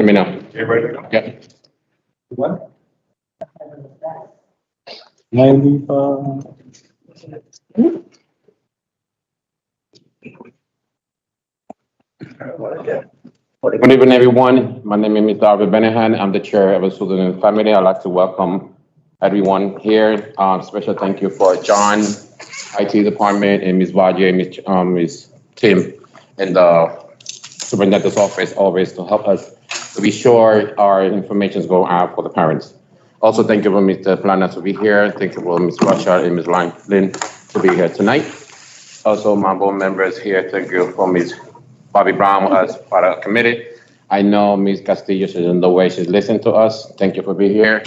Let me know. Everybody know? Yeah. What? 95. Good evening, everyone. My name is Mr. Arvid Benahan. I'm the chair of the student and family. I'd like to welcome everyone here. Special thank you for John, IT department, and Ms. Vaje, Ms. Tim, and the superintendent's office always to help us to be sure our information is going out for the parents. Also, thank you for Mr. Plana to be here. Thank you for Ms. Russia and Ms. Lynn to be here tonight. Also, my board members here, thank you for Ms. Bobby Brown as part of the committee. I know Ms. Castillo is in the way she's listening to us. Thank you for being here.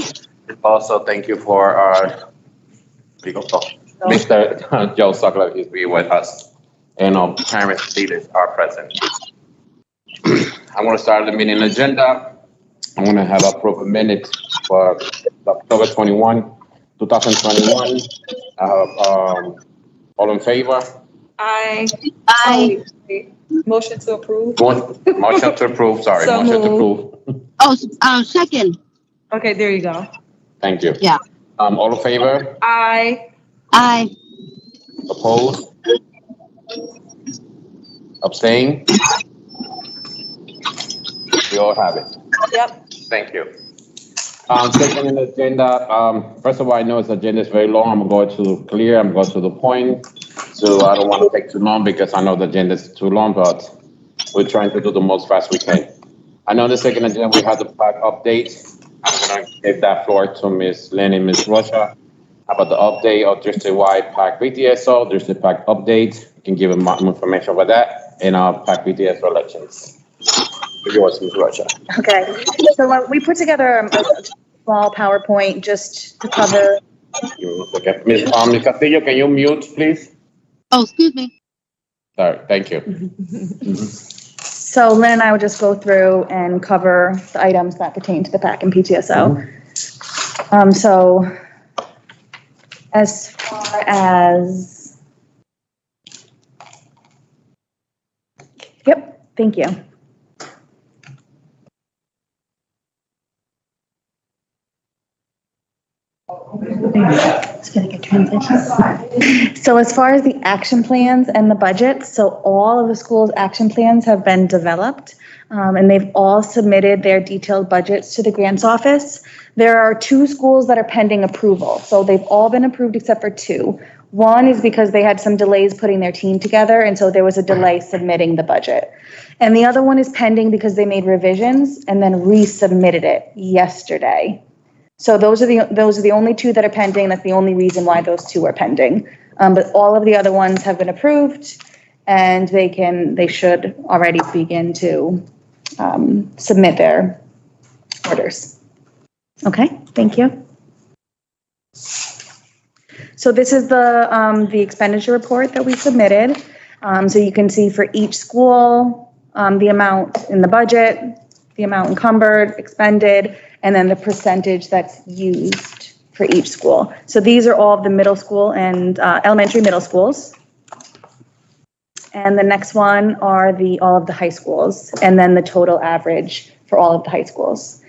Also, thank you for our Mr. Joe Suckler, he's being with us. And our parents, leaders are present. I'm going to start the meeting agenda. I'm going to have approval minutes for October 21, 2021. All in favor? Aye. Motion to approve. Motion to approve, sorry. So Motion to moved. approve. Second. Okay, there you go. Thank you. Yeah. All in favor? Aye. Aye. Opposed? Abstain? We all have it. Yep. Thank you. Second in the agenda, first of all, I know this agenda is very long. I'm going to clear, I'm going to the point. So I don't want to take too long because I know the agenda is too long, but we're trying to do the most fast we can. I know the second agenda, we have the PAC update. I'm going to give that floor to Ms. Lynn and Ms. Russia about the update of district-wide PAC BTSO, district PAC update. You can give them more information about that and our PAC BTSO elections. Yours, Ms. Russia. Okay, so we put together a small PowerPoint just to cover. Ms. Castillo, can you mute, please? Oh, excuse me. Sorry, thank you. So Lynn and I would just go through and cover the items that pertain to the PAC and PTSO. So as far as, yep, thank you. It's gonna get transition. So as far as the action plans and the budget, so all of the schools' action plans have been developed, and they've all submitted their detailed budgets to the grants office. There are 2 schools that are pending approval, so they've all been approved except for 2. One is because they had some delays putting their team together, and so there was a delay submitting the budget. And the other one is pending because they made revisions and then resubmitted it yesterday. So those are the only 2 that are pending. That's the only reason why those 2 are pending. But all of the other ones have been approved, and they should already begin to submit their orders. Okay, thank you. So this is the expenditure report that we submitted. So you can see for each school, the amount in the budget, the amount encumbered, expended, and then the percentage that's used for each school. So these are all of the middle school and elementary middle schools. And the next one are all of the high schools, and then the total average for all of the high schools.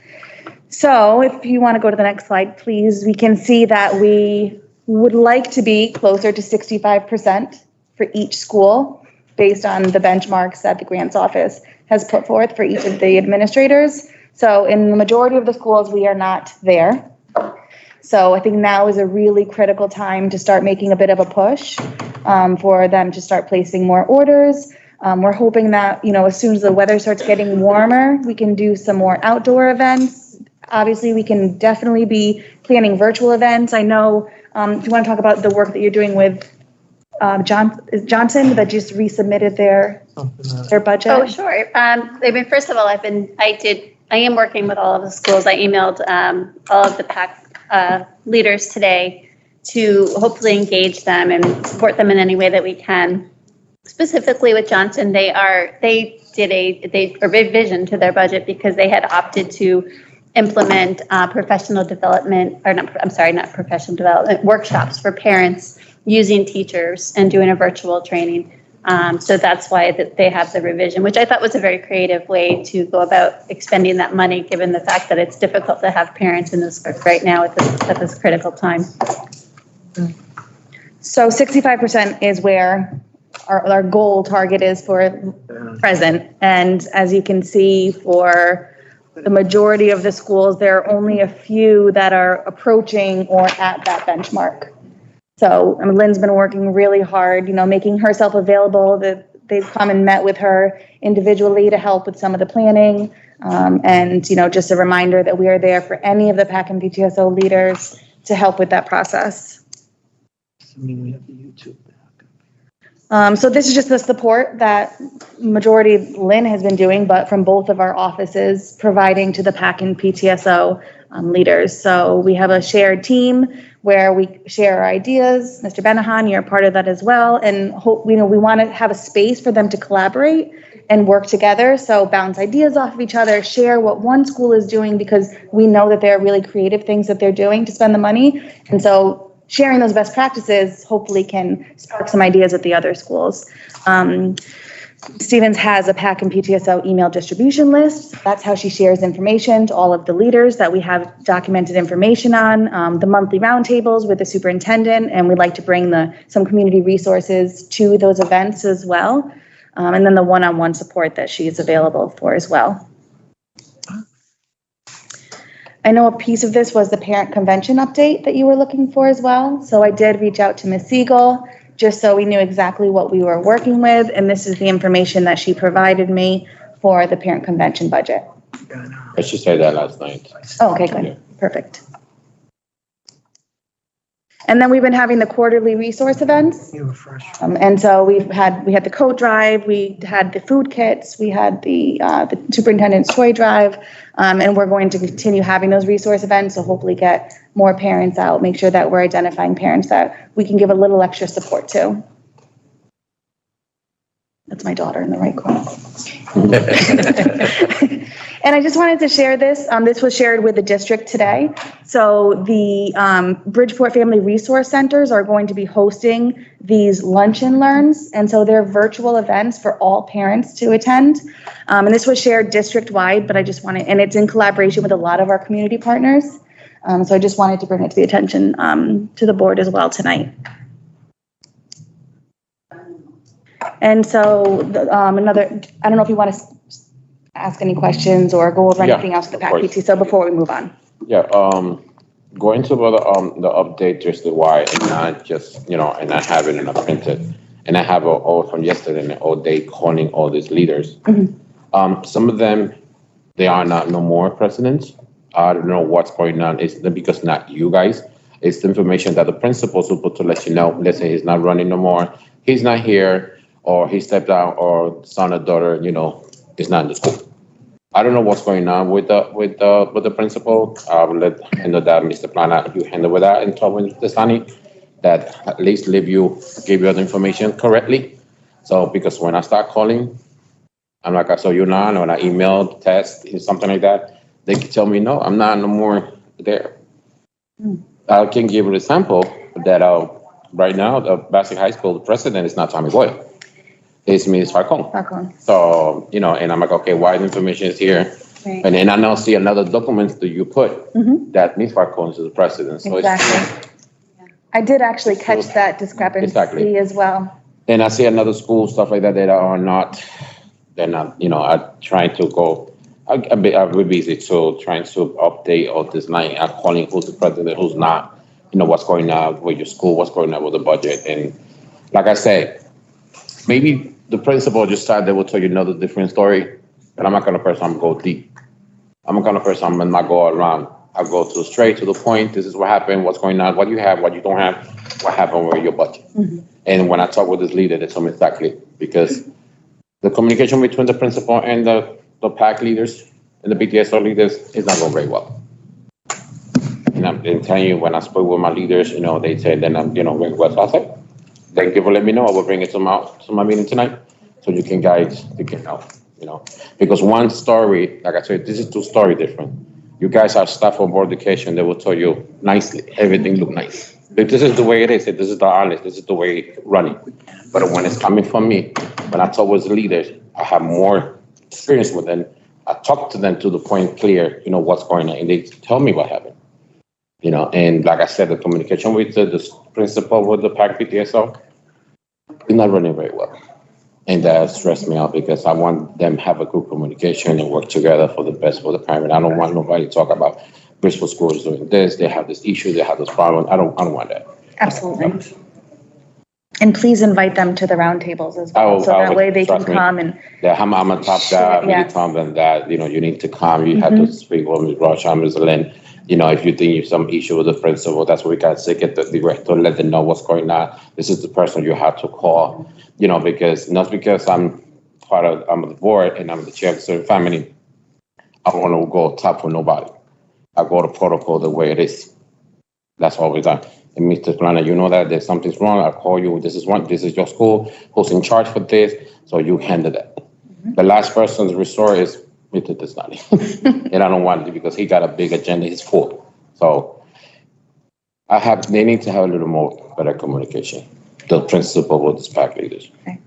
So if you want to go to the next slide, please, we can see that we would like to be closer to 65% for each school based on the benchmarks that the grants office has put forth for each of the administrators. So in the majority of the schools, we are not there. So I think now is a really critical time to start making a bit of a push for them to start placing more orders. We're hoping that, as soon as the weather starts getting warmer, we can do some more outdoor events. Obviously, we can definitely be planning virtual events. I know, do you want to talk about the work that you're doing with Johnson that just resubmitted their budget? Oh, sure. First of all, I am working with all of the schools. I emailed all of the PAC leaders today to hopefully engage them and support them in any way that we can. Specifically with Johnson, they did a revision to their budget because they had opted to implement professional development, or not professional development, workshops for parents using teachers and doing a virtual training. So that's why they have the revision, which I thought was a very creative way to go about expending that money, given the fact that it's difficult to have parents in this right now at this critical time. So 65% is where our goal target is for present. And as you can see, for the majority of the schools, there are only a few that are approaching or at that benchmark. So Lynn's been working really hard, making herself available. They've come and met with her individually to help with some of the planning. And, just a reminder that we are there for any of the PAC and PTSO leaders to help with that process. We have the YouTube. So this is just the support that majority Lynn has been doing, but from both of our offices providing to the PAC and PTSO leaders. So we have a shared team where we share our ideas. Mr. Benahan, you're a part of that as well. And we want to have a space for them to collaborate and work together. So bounce ideas off of each other, share what one school is doing, because we know that there are really creative things that they're doing to spend the money. And so sharing those best practices hopefully can spark some ideas at the other schools. Stevens has a PAC and PTSO email distribution list. That's how she shares information to all of the leaders that we have documented information on, the monthly roundtables with the superintendent, and we'd like to bring some community resources to those events as well. And then the one-on-one support that she's available for as well. I know a piece of this was the parent convention update that you were looking for as well. So I did reach out to Ms. Siegel just so we knew exactly what we were working with. And this is the information that she provided me for the parent convention budget. I should say that last night. Oh, okay, good. Yeah. Perfect. And then we've been having the quarterly resource events. And so we had the coat drive, we had the food kits, we had the superintendent's toy drive, and we're going to continue having those resource events. So hopefully get more parents out, make sure that we're identifying parents that we can give a little extra support to. That's my daughter in the right corner. And I just wanted to share this. This was shared with the district today. So the Bridgeport Family Resource Centers are going to be hosting these lunch and learns. And so they're virtual events for all parents to attend. And this was shared district-wide, but I just wanted, and it's in collaboration with a lot of our community partners. So I just wanted to bring it to the attention to the board as well tonight. And so I don't know if you want to ask any questions or go over anything else with the PAC-PT, so before we move on. Yeah, going to the update district-wide and not just, and not have it in a printed. And I have all from yesterday and all day calling all these leaders. Mm-hmm. Some of them, they are not no more presidents. I don't know what's going on. It's because not you guys. It's the information that the principals will put to let you know. Let's say he's not running no more. He's not here, or he stepped out, or son or daughter, is not in the school. I don't know what's going on with the principal. I will let handle that, Mr. Plana, you handle with that and talk with Mr. Sani, that at least give you the information correctly. So because when I start calling, I'm like, I saw you now, and when I email, text, something like that, they can tell me, no, I'm not no more there. I can give you an example that right now, the Bassett High School, the president is not Tommy Boyle. It's Ms. Falcone. So, and I'm like, okay, why the information is here? Right. And then I now see another document that you put that Ms. Falcone is the president. So exactly. I did actually catch that discrepancy as well. And I see another school, stuff like that, they're not, I'm trying to go, I'm busy, so trying to update all this line. I'm calling who's the president, who's not, what's going on with your school, what's going on with the budget. And like I said, maybe the principal just started, they will tell you another different story, but I'm not kind of person I'm go deep. I'm the kind of person I'm not go around. I go straight to the point. This is what happened, what's going on, what you have, what you don't have, what happened with your budget. Mm-hmm. And when I talk with this leader, they tell me exactly, because the communication between the principal and the PAC leaders and the BTSO leaders is not going very well. And I'm telling you, when I spoke with my leaders, they said, then I'm, what's I said? Thank you for letting me know. I will bring it to my meeting tonight, so you can help, because one story, like I said, this is two stories different. You guys are staff on board education. They will tell you nicely, everything look nice. But this is the way it is. This is the honest. This is the way it's running. But when it's coming from me, when I talk with leaders, I have more experience with them. I talk to them to the point clear, what's going on, and they tell me what happened. And like I said, the communication with the principal with the PAC PTSO is not running very well. And that stressed me out because I want them to have a good communication and work together for the best for the parent. I don't want nobody to talk about Bristol schools doing this, they have this issue, they have this problem. I don't want that. Absolutely. And please invite them to the roundtables as well, so that way they can come and. Yeah, I'm on top of that. I really tell them that, you need to come. You have to speak with Ms. Rocha, Ms. Lynn. If you think you have some issue with the principal, that's what we got to get the director, let them know what's going on. This is the person you have to call, because not because I'm the board and I'm the chair of the certain family, I don't want to go top for nobody. I go to protocol the way it is. That's all we've done. And Mr. Plana, you know that there's something's wrong. I'll call you. This is your school. Who's in charge for this? So you handle that. The last person's resort is Mr. Tisnani. And I don't want it because he got a big agenda. He's full. So they need to have a little more better communication. The principal with the PAC leaders. Okay.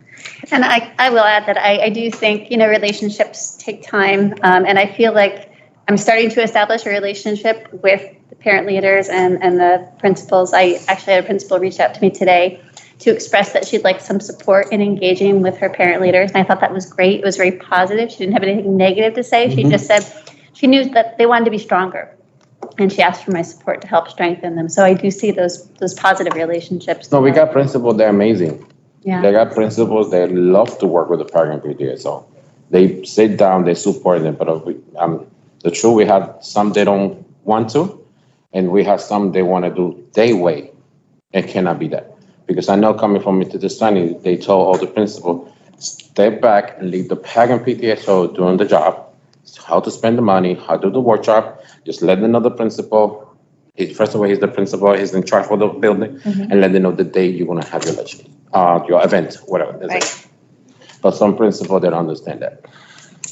And I will add that I do think, relationships take time. And I feel like I'm starting to establish a relationship with the parent leaders and the principals. I actually had a principal reach out to me today to express that she'd like some support in engaging with her parent leaders. And I thought that was great. It was very positive. She didn't have anything negative to say. She just said she knew that they wanted to be stronger. And she asked for my support to help strengthen them. So I do see those positive relationships. No, we got principals. They're amazing. Yeah. They got principals. They love to work with the parent PTA. So they sit down, they support them. But the truth, we have some they don't want to, and we have some they want to do their way. It cannot be that. Because I know coming from Mr. Destani, they told all the principals, step back and leave the PAC and PTSO doing the job, how to spend the money, how to do the workshop, just let them know the principal. First of all, he's the principal, he's in charge for the building, and let them know the day you're going to have your election, your event, whatever. Right. But some principals, they don't understand that.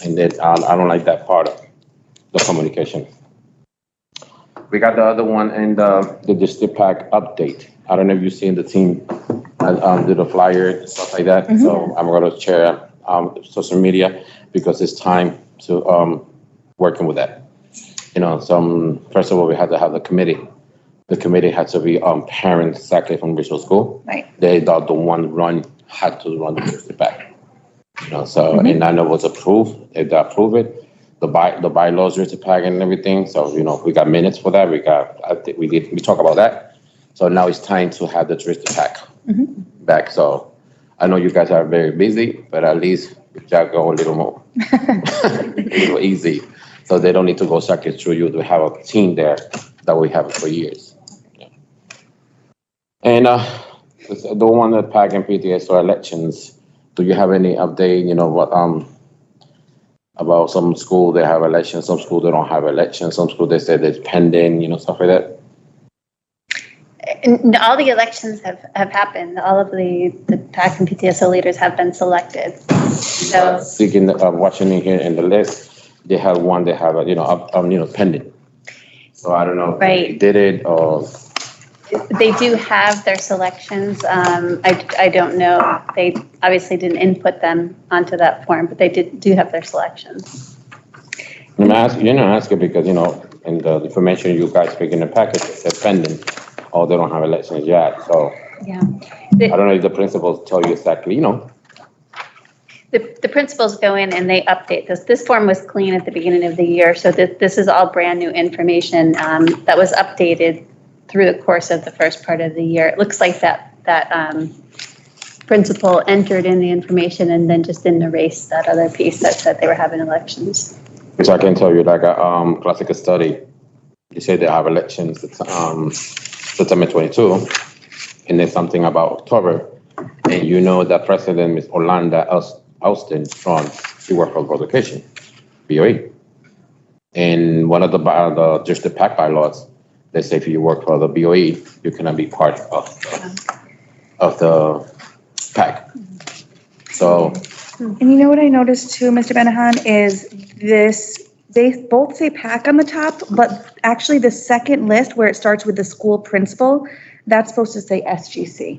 And then I don't like that part of the communication. We got the other one and the district PAC update. I don't know if you've seen the team do the flyer and stuff like that. So I'm going to share social media because it's time to working with that. First of all, we had to have the committee. The committee had to be parents exactly from visual school. Right. They thought the one had to run the district PAC. And I know it was approved. If they approve it, the bylaws are to PAC and everything. So, we got minutes for that. We talk about that. So now it's time to have the district PAC back. So I know you guys are very busy, but at least y'all go a little more, a little easy. So they don't need to go suck it through you to have a team there that we have for years. Yeah. And the one that PAC and PTSO elections, do you have any update, about some school they have elections, some school they don't have elections, some school they said it's pending, stuff like that? And all the elections have happened. All of the PAC and PTSO leaders have been selected. So Speaking of watching it here in the list, they have one, they have pending. So I don't know if they did it or. they do have their selections. I don't know. They obviously didn't input them onto that form, but they do have their selections. I'm asking because, in the information you guys speak in the package, it says pending. Oh, they don't have elections yet. So Yeah. I don't know if the principals tell you exactly, The principals go in and they update this. This form was clean at the beginning of the year, so this is all brand new information that was updated through the course of the first part of the year. It looks like that principal entered in the information and then just didn't erase that other piece that said they were having elections. Which I can tell you, like a classical study, they say they have elections September 22, and then something about October. And that President, Ms. Orlando Austin Strong, she worked for education, BBOE. And one of the just the PAC bylaws, they say if you work for the BBOE, you cannot be part of the PAC. So. And you know what I noticed too, Mr. Benahan, is this they both say PAC on the top, but actually the second list where it starts with the school principal, that's supposed to say SGC.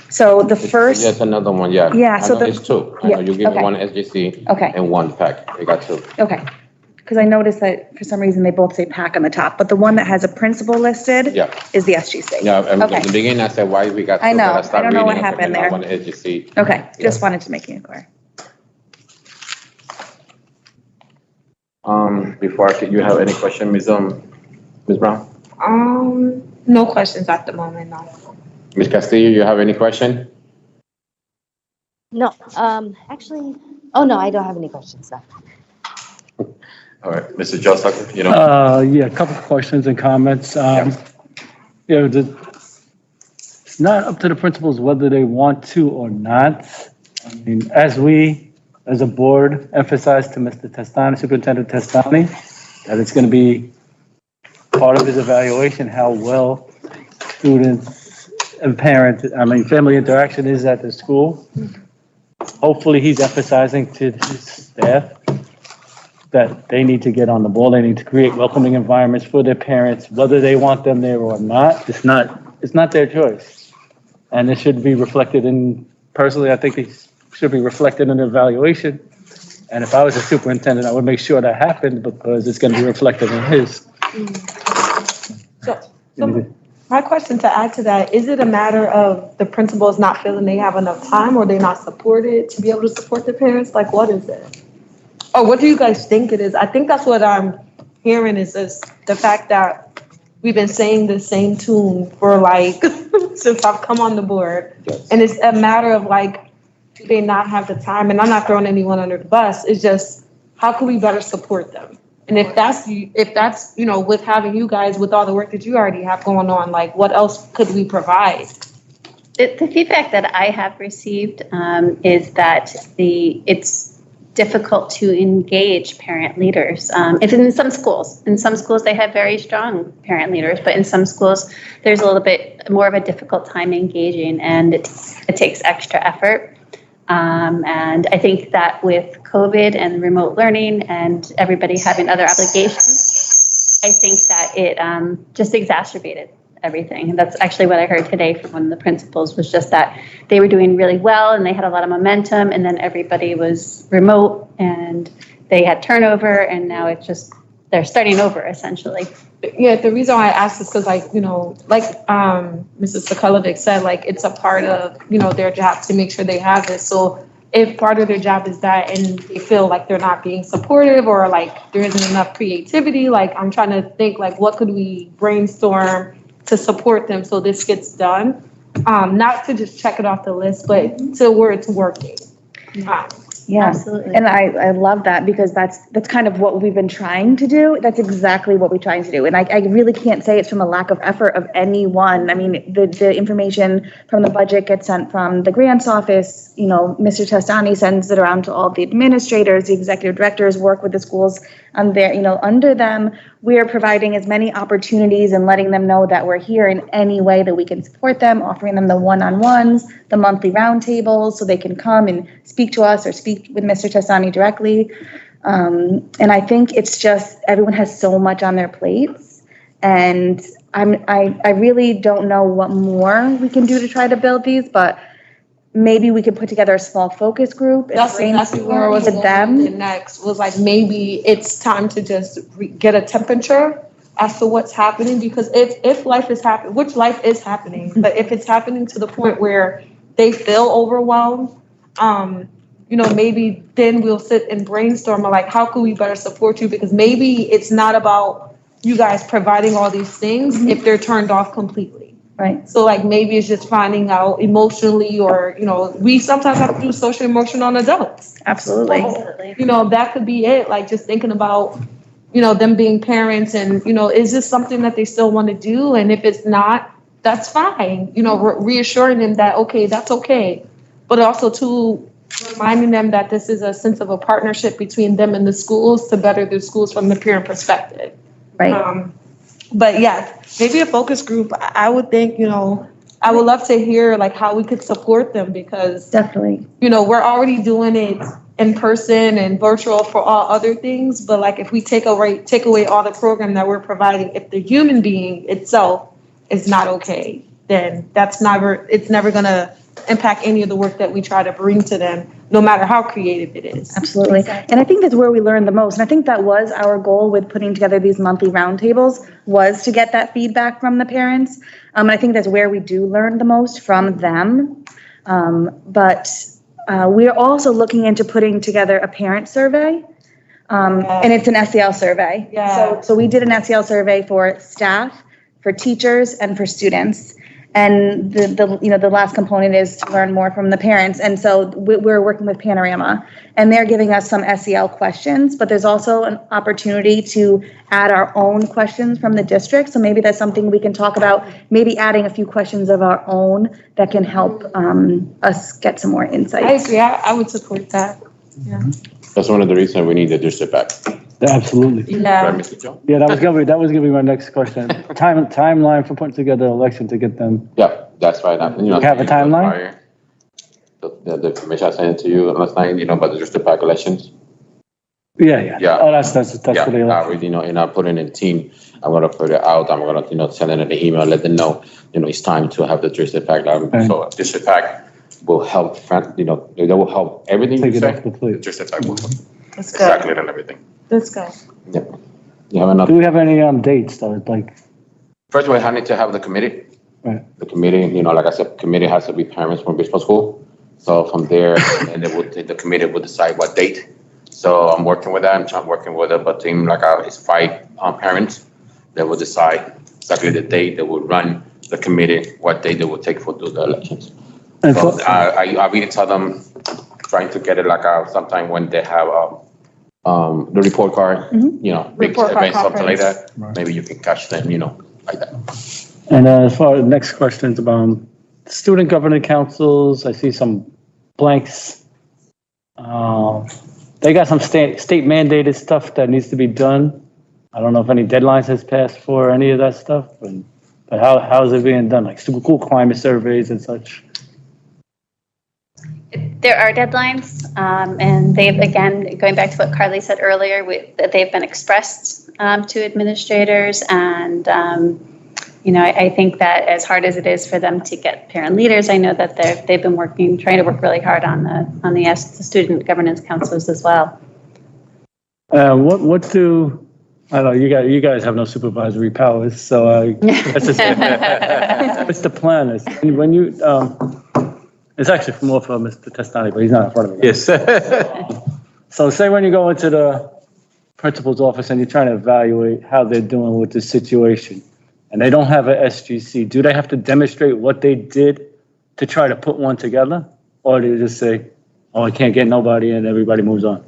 So the first, Yes, another one, yeah. Yeah, I so know the- it's two. I know yeah, you give me okay. one SGC Okay. and one PAC. They got two. okay, because I noticed that for some reason they both say PAC on the top, but the one that has a principal listed Yeah. is the SGC. Yeah, and Okay. in the beginning, I said, why we got two? I know. But I stopped don't know what reading. I said, happened "Man, I there." want SGC. Okay, just Yeah. wanted to make you inquire. Before you have any question, Ms. Brown? No questions at the moment, no. Ms. Castillo, you have any question? No, actually, oh no, I don't have any questions, no. All right, Mr. Joseph, you know? Yeah, a couple of questions and comments. It's not up to the principals whether they want to or not. I mean, as we, as a board, emphasize to Mr. Testani, Superintendent Testani, that it's going to be part of his evaluation, how well students and parents, family interaction is at the school. Hopefully, he's emphasizing to his staff that they need to get on the ball. They need to create welcoming environments for their parents, whether they want them there or not. It's not their choice. And it should be reflected in, personally, I think it should be reflected in the evaluation. And if I was a superintendent, I would make sure that happened because it's going to be reflected in his. So my question to add to that, is it a matter of the principals not feeling they have enough time or they're not supported to be able to support their parents? Like, what is it? Or what do you guys think it is? I think that's what I'm hearing is this, the fact that we've been saying the same tune for like, since I've come on the board. Yes. And it's a matter of like, do they not have the time? And I'm not throwing anyone under the bus. It's just, how can we better support them? And if that's, you know, with having you guys, with all the work that you already have going on, like what else could we provide? The feedback that I have received is that it's difficult to engage parent leaders. It's in some schools. In some schools, they have very strong parent leaders, but in some schools, there's a little bit more of a difficult time engaging, and it takes extra effort. And I think that with COVID and remote learning and everybody having other obligations, I think that it just exacerbated everything. And that's actually what I heard today from one of the principals, was just that they were doing really well and they had a lot of momentum, and then everybody was remote and they had turnover, and now it's just, they're starting over essentially. Yeah, the reason why I asked is because, like, you know, like Mrs. Sokolovic said, like, it's a part of, you know, their job to make sure they have this. So if part of their job is that and they feel like they're not being supportive or like there isn't enough creativity, like I'm trying to think like what could we brainstorm to support them so this gets done? Not to just check it off the list, but to where it's working. Yeah, Absolutely. and I love that because that's kind of what we've been trying to do. That's exactly what we're trying to do. And I really can't say it's from a lack of effort of anyone. I mean, the information from the budget gets sent from the grants office. You know, Mr. Testani sends it around to all the administrators, the executive directors work with the schools on their, you know, under them. We're providing as many opportunities and letting them know that we're here in any way that we can support them, offering them the one-on-ones, the monthly roundtables, so they can come and speak to us or speak with Mr. Testani directly. And I think it's just everyone has so much on their plates, and I really don't know what more we can do to try to build these, but maybe we could put together a small focus group. That's exactly where I was with going them. next, was like maybe it's time to just get a temperature as to what's happening, because if life is happening, which life is happening, but if it's happening to the point where they feel overwhelmed, you know, maybe then we'll sit and brainstorm like, how can we better support you? Because maybe it's not about you guys providing all these things if they're turned off completely. Right. So like maybe it's just finding out emotionally, or, you know, we sometimes have to do social emotion on adults. Absolutely. You know, that could be it. Like just thinking about, you know, them being parents and, you know, is this something that they still want to do? And if it's not, that's fine. You know, reassuring them that, okay, that's okay. But also to reminding them that this is a sense of a partnership between them and the schools to better their schools from the parent perspective. Right. But yeah, maybe a focus group. I would think, you know, I would love to hear like how we could support them, because, Definitely. you know, we're already doing it in person and virtual for all other things, but like if we take away all the program that we're providing, if the human being itself is not okay, then it's never gonna impact any of the work that we try to bring to them, no matter how creative it is. Absolutely. And I think that's where we learned the most. And I think that was our goal with putting together these monthly roundtables, was to get that feedback from the parents. And I think that's where we do learn the most from them. But we're also looking into putting together a parent survey. And it's an SEL survey. Yeah. So we did an SEL survey for staff, for teachers, and for students. And the last component is to learn more from the parents. And so we're working with Panorama, and they're giving us some SEL questions, but there's also an opportunity to add our own questions from the district. So maybe that's something we can talk about, maybe adding a few questions of our own that can help us get some more I insights. agree. I would support that. Yeah. That's one of the reasons we need the district back. Absolutely. Yeah. Right, Mr. Jones? Yeah, that was gonna be my next question. Timeline for putting together an election to get them. Yeah, that's right. You Have a timeline? The information I sent it to you last night, about the district back elections. Yeah. Yeah. Oh, that's Yeah, for the I election. already, and I put in a team. I'm gonna put it out. I'm gonna, send it an email, let them know, it's time to have the district pack. So district pack will help, they will help everything Take you it say. off the plate. The district pack will help. Let's go. Exactly, and everything. Let's go. Yeah. You have another? Do we have any dates though? Like, First of all, I need to have the committee. Right. The committee, like I said, committee has to be parents from Bishop School. So from there, and the committee will decide what date. So I'm working with that. I'm working with a team, it's 5 parents that will decide exactly the date they will run the committee, what date they will take for the elections. and So for- I really tell them, trying to get it sometime when they have the report card, big Report card event, something like conference. that. Maybe you can catch them, like that. And as far as next questions about student governing councils, I see some blanks. They got some state mandated stuff that needs to be done. I don't know if any deadlines has passed for any of that stuff, but how is it being done? Like school climate surveys and such. There are deadlines, and they've, again, going back to what Carly said earlier, that they've been expressed to administrators, and I think that as hard as it is for them to get parent leaders, I know that they've been trying to work really hard on the student governance councils as well. What do, I don't know, you guys have no supervisory powers, so that's just, what's the plan is? When you, it's actually more for Mr. Testani, but he's not in front of me. Yes. So say when you go into the principal's office and you're trying to evaluate how they're doing with the situation, and they don't have a SGC, do they have to demonstrate what they did to try to put one together? Or do they just say, oh, I can't get nobody, and everybody moves on?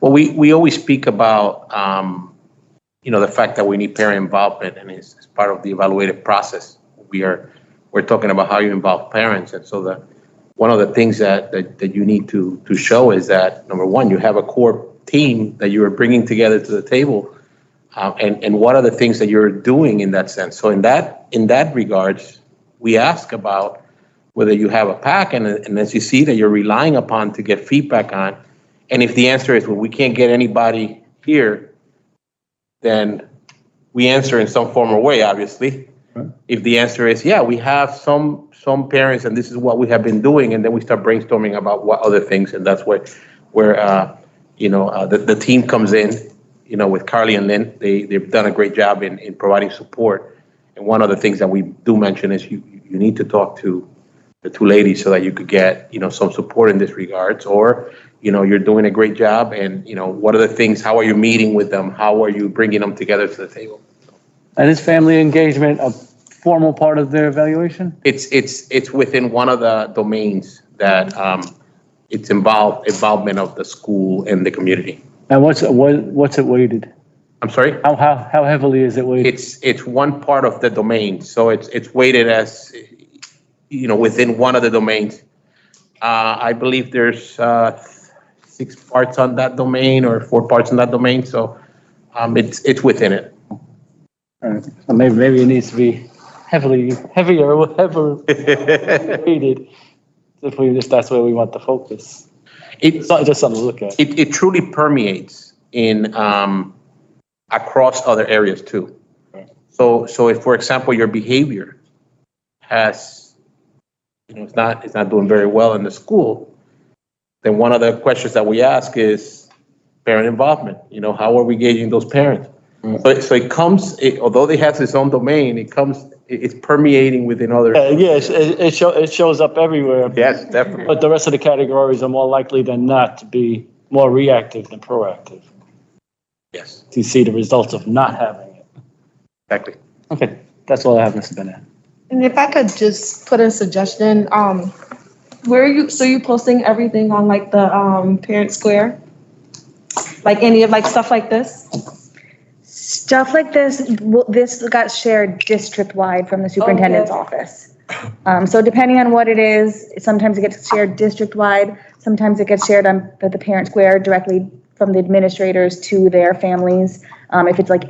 Well, we always speak about, the fact that we need parent involvement, and it's part of the evaluative process. We're talking about how you involve parents, and so one of the things that you need to show is that, number one, you have a core team that you are bringing together to the table, and what are the things that you're doing in that sense. So in that regards, we ask about whether you have a PAC, and as you see that you're relying upon to get feedback on, and if the answer is, well, we can't get anybody here, then we answer in some form or way, obviously. Right. If the answer is, yeah, we have some parents and this is what we have been doing, and then we start brainstorming about what other things, and that's where the team comes in, with Carly and Lynn. They've done a great job in providing support. And one of the things that we do mention is you need to talk to the 2 ladies so that you could get, some support in this regards, or, you're doing a great job, and, what are the things, how are you meeting with them? How are you bringing them together to the table? And is family engagement a formal part of their evaluation? It's within one of the domains that it's involvement of the school and the community. And what's it weighted? I'm sorry? How heavily is it weighted? It's one part of the domain, so it's weighted as, within one of the domains. I believe there's 6 parts on that domain or 4 parts on that domain, so it's within it. All right. So maybe it needs to be heavier weighted. If that's where we want the focus. It's not just something to look at. it truly permeates in, across other areas too. So if, for example, your behavior has, it's not doing very well in the school, then one of the questions that we ask is parent involvement. How are we gauging those parents? So it comes, although they have its own domain, it's permeating within other. Yes, it shows up everywhere. Yes, definitely. But the rest of the categories are more likely than not to be more reactive than proactive, Yes, to see the results of not having it. exactly. Okay, that's all I have, Mr. Bennett. And if I could just put a suggestion, where are you, so you posting everything on like the, parent square? Like any of like stuff like this? Stuff like this got shared district-wide from the superintendent's office. So depending on what it is, sometimes it gets shared district-wide, sometimes it gets shared on the parent square directly from the administrators to their families. If it's like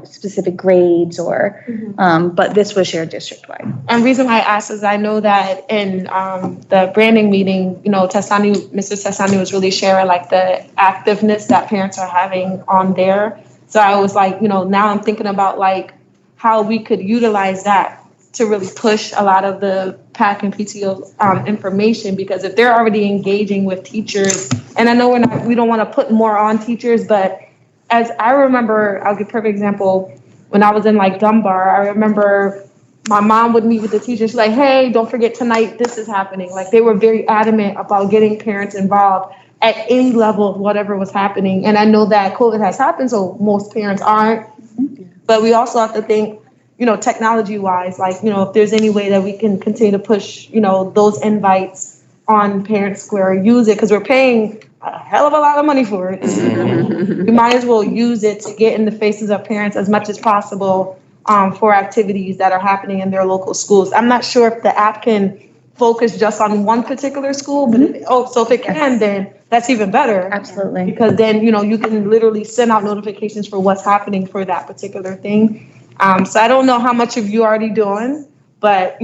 specific grades or, but this was shared district-wide. And reason why I asked is I know that in the branding meeting, Mr. Testani was really sharing like the activeness that parents are having on there. So I was like, now I'm thinking about like how we could utilize that to really push a lot of the PAC and PTO information, because if they're already engaging with teachers, and I know we don't want to put more on teachers, but as I remember, I'll give a perfect example. When I was in like Dunbar, I remember my mom would meet with the teachers, like, hey, don't forget tonight, this is happening. Like they were very adamant about getting parents involved at any level of whatever was happening. And I know that COVID has happened, so most parents aren't. But we also have to think, technology wise, like, if there's any way that we can continue to push, those invites on Parent Square, use it, because we're paying a hell of a lot of money for it. We might as well use it to get in the faces of parents as much as possible for activities that are happening in their local schools. I'm not sure if the app can focus just on one particular school, but so if it can, then that's even better. Absolutely. Because then, you can literally send out notifications for what's happening for that particular thing. So I don't know how much of you are already doing, but,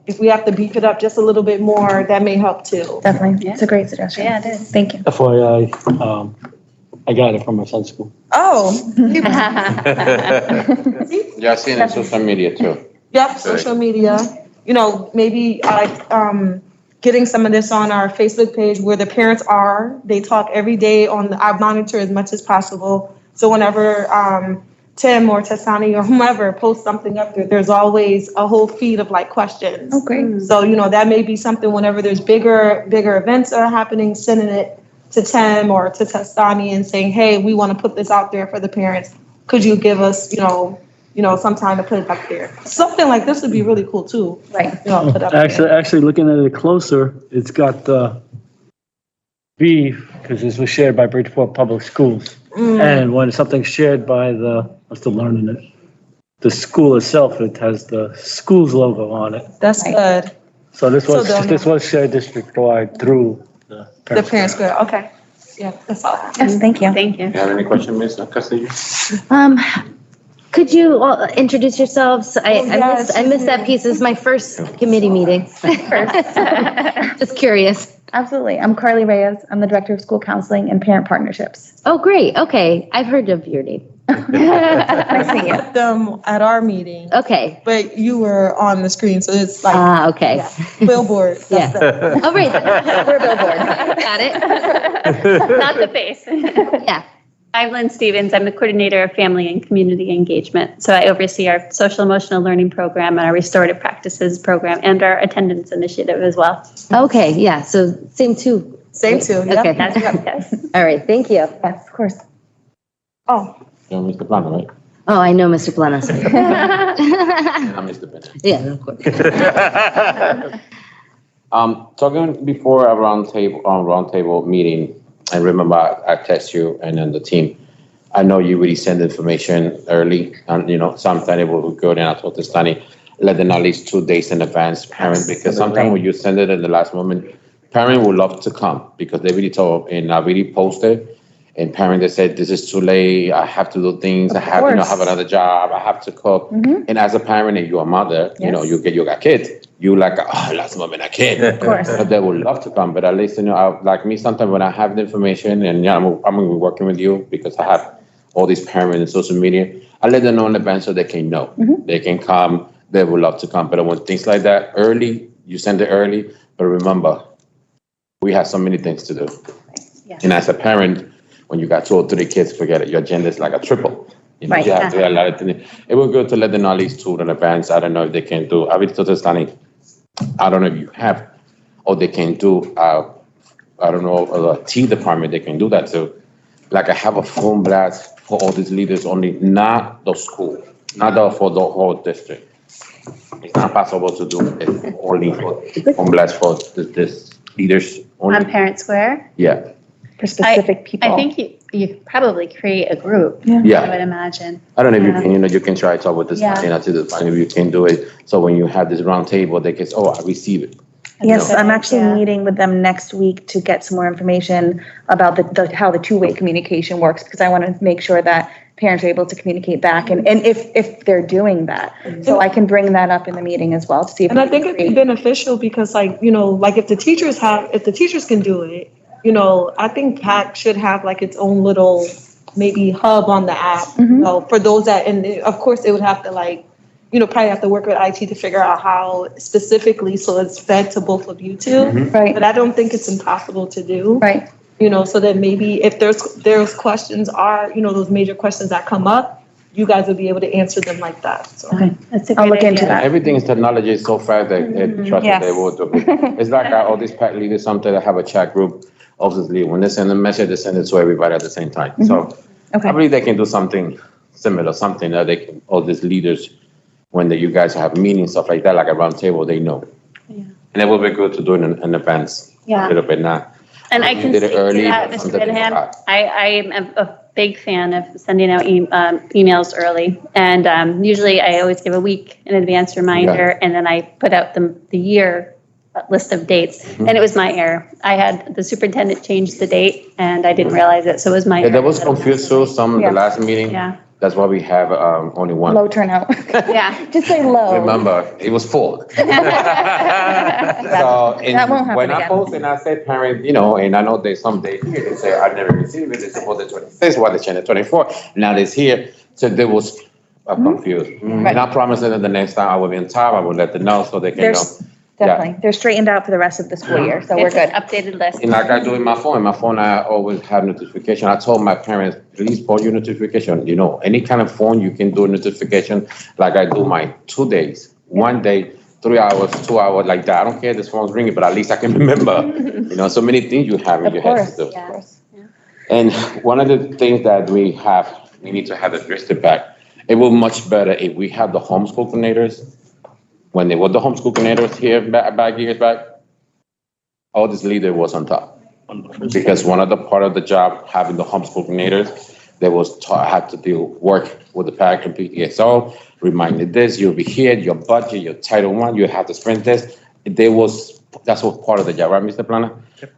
if we have to beef it up just a little bit more, that may help too. Definitely. It's a great suggestion. Yeah, it is. Thank you. FYI, I got it from my son's school. Oh. Yeah, I've seen it on social media too. Yep, social media. Maybe getting some of this on our Facebook page where the parents are. They talk every day I monitor as much as possible. So whenever Tim or Tessani or whomever posts something up there, there's always a whole feed of like questions. Oh, great. So, that may be something whenever there's bigger events that are happening, sending it to Tim or to Testani and saying, hey, we want to put this out there for the parents. Could you give us, some time to put it up there? Something like this would be really cool too. Right. Put up there. Actually, looking at it closer, it's got the beef, because this was shared by Bridgeport Public Schools. And when something's shared by I'm still learning it, the school itself, it has the school's logo on it. That's good. So this they'll was shared district-wide through the The Parent Square. Okay. Yeah, that's all I have. Yes, thank you. Thank you. You have any question, Ms. Castillo? Could you all introduce yourselves? yes. I missed that piece. This is my first committee meeting. Just curious. Absolutely. I'm Carly Reyes. I'm the Director of School Counseling and Parent Partnerships. Oh, great. Okay. I've heard of your name. Nice to meet you. Them at our meeting, Okay. but you were on the screen, so it's like Okay. billboard. Yeah. Oh, right. We're a billboard. Got it. Not the face. Yeah. I'm Lynn Stevens. I'm the coordinator of family and community engagement. So I oversee our social emotional learning program and our restorative practices program and our attendance initiative as well. Okay. Yeah. So same two. Same too. Yeah. Okay. Yes. All right. Thank you. Yes, of course. Oh, You're Mr. Plano, right? Oh, I know Mr. Blanas. And I'm Mr. Bennett. Yeah, of course. Talking before a roundtable meeting, I remember I text you and then the team. I know you really send information early, and sometimes it will be good. And I told Testani, let them know at least 2 days in advance, parent, because sometimes when you send it at the last moment, parent would love to come because they really told and I really posted. And parents, they said, this is too late, I have to do things, I Of have, course. have another job, I have to cook. Mhm. And as a parent and you're a mother, Yes. you got kids, you like, oh, last moment I can't. Of course. But they would love to come, but at least, like me, sometimes when I have the information and I'm gonna be working with you because I have all these parents and social media, I let them know in advance so they can know. Mhm. They can come, they would love to come. But when things like that early, you send it early, but remember, we have so many things to do. Yeah. And as a parent, when you got 2 or 3 kids, forget it, your agenda is like a triple. Right. You have to do a lot of things. It would be good to let them know at least 2 in advance. I don't know if they can do, I don't know if you have, or they can do, I don't know, a tea department, they can do that too. Like I have a phone blast for all these leaders only, not the school, for the whole district. It's not possible to do it only for phone blast for this leaders On only. Parent Square? Yeah, For specific people. I think you probably create a group, Yeah. I would imagine. I don't know if you can, you can try to talk with this, Yeah. to the if you can do it. So when you have this round table, they can say, oh, I receive it. Yes, Okay, I'm actually yeah. meeting with them next week to get some more information about how the two-way communication works, because I want to make sure that parents are able to communicate back and if they're doing that. So I can bring that up in the meeting as well to see if. And I we think can it'd be create- beneficial because like, like if the teachers can do it, I think PAC should have like its own little maybe hub on the app, for those that, and of course it would have to like, probably have to work with IT to figure out how specifically, so it's fed to both of you two. Right, But I don't think it's impossible to do. right. So that maybe if there's questions those major questions that come up, you guys will be able to answer them like that, so. Okay. That's a I'll great look into idea. that. Everything is technology is so fast that trust that they Yes. will do it. It's like all these pack leaders, sometimes they have a chat group, obviously, when they send a message, they send it to everybody at the same time. So Okay. I believe they can do something similar, something that they can, all these leaders, when you guys have meetings, stuff like that, like a round table, they know. Yeah. And it will be good to do it in advance, a Yeah. little bit now. And I You can did it speak to early, that, but Mr. sometimes it's Benham. hot. I am a big fan of sending out emails early. And usually I always give a week in advance reminder, and then I put out the year list of dates. Mm-hmm. And it was my error. I had the superintendent change the date, and I didn't realize it, so it was my Yeah, error. that was confused too, some of Yeah. the last meeting. Yeah. That's why we have only one. Low turnout. Yeah. Just say low. Remember, it was full. So, That won't happen when I again. post and I say parent, and I know there's some days here, they say, I never received it, they support the 26th, why they changed the 24, now it's here. So they was confused. And I promise that the next time I will be in time, I will let them know so they can know. There's, definitely, they're straightened out for the rest of the school year, so we're It's an good. updated list. And like I do in my phone, I always have notification. I told my parents, please put your notification, any kind of phone you can do notification, like I do my 2 days, 1 day, 3 hours, 2 hours, like that. I don't care if this phone's ringing, but at least I can remember, so many things you have in Of your head course, to do. of course. And one of the things that we need to have addressed it back. It will much better if we have the homeschool coordinators. When they were the homeschool coordinators here back years back, all this leader was on top. Because one of the part of the job, having the homeschool coordinators, they had to do work with the PAC and PTSO, reminded this, you'll be here, your budget, your Title I, you have to spend this. That's what part of the job, right, Mr. Plana?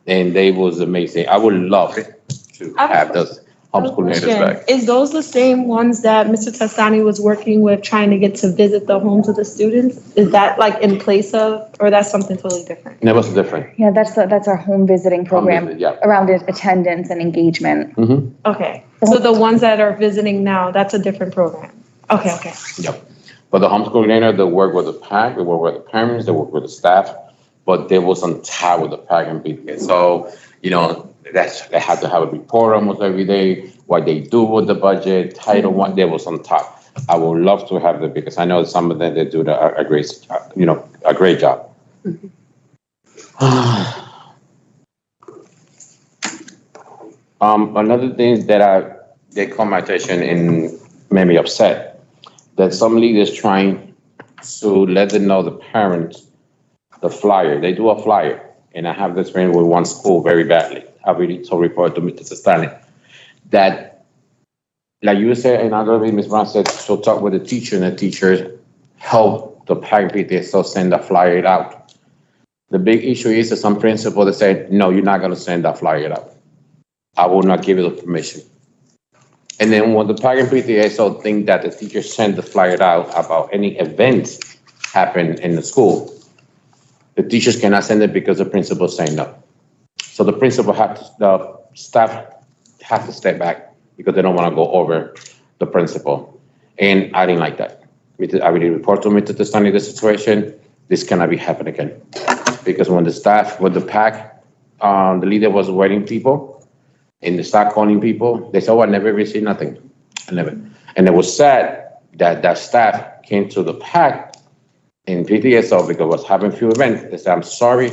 And they was amazing. I would love to have those homeschool coordinators back. Is those the same ones that Mr. Testani was working with, trying to get to visit the homes of the students? Is that like in place of, or that's something totally different? And it was different. Yeah, that's our home visiting program visit, yeah. around attendance and engagement. Mm-hmm. Okay, so the ones that are visiting now, that's a different program? Okay. Yep. But the homeschool coordinator, they work with the PAC, they work with the parents, they work with the staff, but they was on top with the PAC and PTA. So, they had to have a report almost every day, what they do with the budget, Title I, they was on top. I would love to have them because I know some of them, they do a great job. Another thing that they caught my attention and made me upset, that some leaders trying to let them know the parents, the flyer, they do a flyer, and I have this experience with one school very badly. I really told report to Mr. Stanley that, like you said, and I don't know, Ms. Brown said, so talk with the teacher, and the teachers help the parent PTA send the flyer out. The big issue is that some principal that said, no, you're not going to send that flyer out. I will not give you the permission. And then when the parent PTA think that the teacher sent the flyer out about any events happen in the school, the teachers cannot send it because the principal saying no. So the staff have to step back because they don't want to go over the principal. And I didn't like that. I already reported to Mr. Testani the situation. This cannot be happening again. Because when the PAC, the leader was waiting people, and they start calling people, they said, oh, I never received nothing. I never. And it was sad that staff came to the PAC in PTSO because it was having few events. They said, I'm sorry,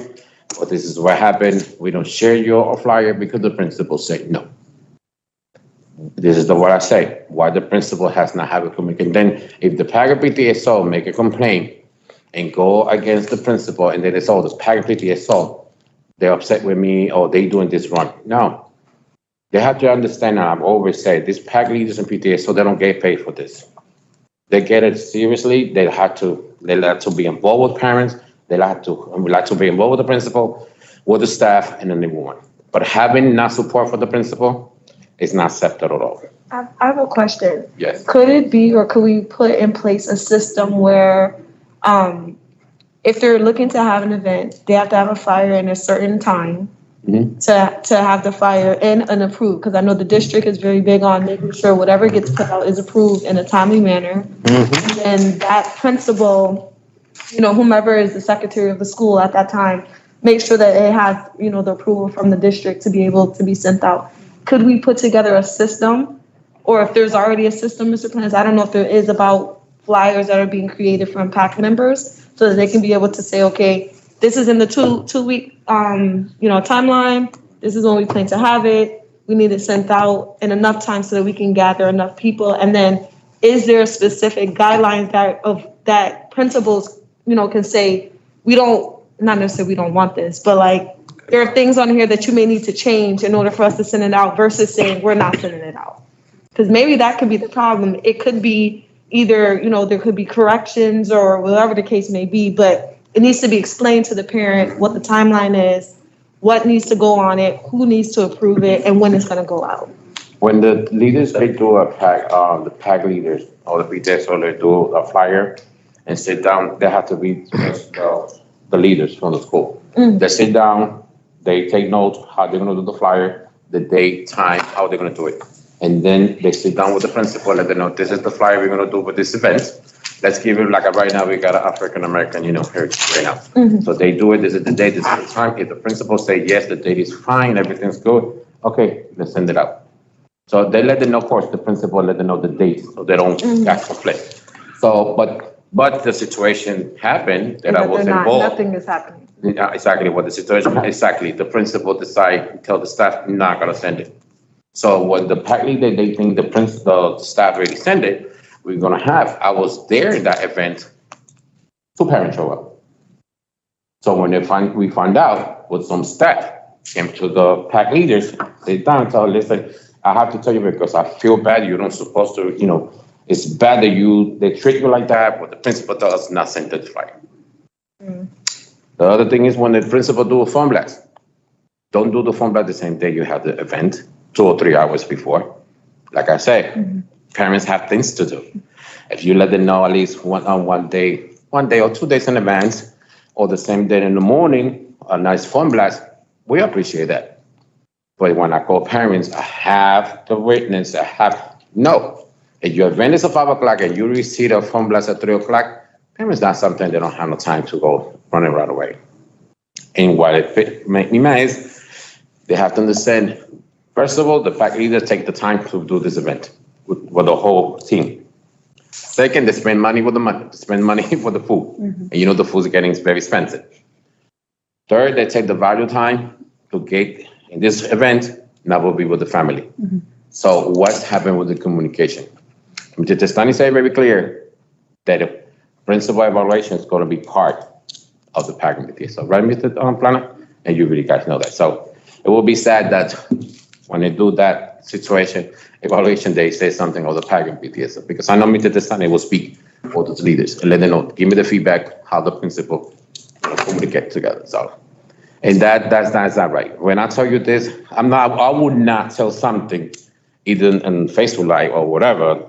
but this is what happened. We don't share your flyer because the principal said no. This is what I say, why the principal has not have a communication. Then if the PAC or PTSO make a complaint and go against the principal and then they say, oh, this PAC or PTSO, they're upset with me or they doing this wrong. No. They have to understand, and I've always said, these PAC leaders and PTA, so they don't get paid for this. They get it seriously. They like to be involved with parents. They like to be involved with the principal, with the staff, and then everyone. But having not support for the principal is not acceptable at all. I have a question. Yes. Could it be, or could we put in place a system where, if they're looking to have an event, they have to have a flyer in a certain time to have the flyer in and approved? Because I know the district is very big on making sure whatever gets put out is approved in a timely manner. And that principal, whomever is the secretary of the school at that time, make sure that it has, the approval from the district to be able to be sent out. Could we put together a system, or if there's already a system, Mr. Plans, I don't know if there is, about flyers that are being created from PAC members so that they can be able to say, okay, this is in the two-week, timeline. This is when we plan to have it. We need it sent out in enough time so that we can gather enough people. And then, is there specific guidelines that principals, can say, not necessarily we don't want this, but like, there are things on here that you may need to change in order for us to send it out versus saying we're not sending it out. Because maybe that could be the problem. It could be either, there could be corrections or whatever the case may be, but it needs to be explained to the parent what the timeline is, what needs to go on it, who needs to approve it, and when it's going to go out. When the leaders, they do a PAC, the PAC leaders or the PTS, or they do a flyer and sit down, they have to be the leaders from the school. They sit down, they take notes, how they're going to do the flyer, the date, time, how they're going to do it. And then they sit down with the principal, let them know, this is the flyer we're going to do for this event. Let's give it, like right now, we got an African-American, heritage right now. So they do it, this is the date, this is the time. If the principal say, yes, the date is fine, everything's good, okay, let's send it out. So they let them know, of course, the principal let them know the date, so they don't get conflict. So, but the situation happened that I was involved. Nothing is happening. Yeah, exactly what the situation, exactly. The principal decide, tell the staff, not gonna send it. So when the PAC leader, they think the staff already sent it, we're gonna have, I was there in that event, 2 parents show up. So when we find out with some staff came to the PAC leaders, they down and tell, listen, I have to tell you because I feel bad, you're not supposed to, it's bad that they treat you like that, but the principal tells us not send the flyer. The other thing is when the principal do a phone blast, don't do the phone blast the same day you have the event, 2 or 3 hours before. Like I say, parents have things to do. If you let them know at least one day or 2 days in advance, or the same day in the morning, a nice phone blast, we appreciate that. But when I call parents, I have the witness, no. If your event is at 5 o'clock and you receive a phone blast at 3 o'clock, parents not something they don't have no time to go running right away. And what it make me mad is they have to understand, first of all, the PAC leaders take the time to do this event with the whole team. Second, they spend money for the food. And the food is getting very expensive. Third, they take the value time to get in this event, now will be with the family. So what's happened with the communication? Mr. Testani said very clear that the principal evaluation is going to be part of the PAC committee. So right, Mr. Planner? And you really guys know that. So it will be sad that when they do that situation, evaluation, they say something of the PAC committee. Because I know Mr. Testani will speak for those leaders and let them know, give me the feedback, how the principal communicate together. So And that's not right. When I tell you this, I would not tell something either in Facebook Live or whatever.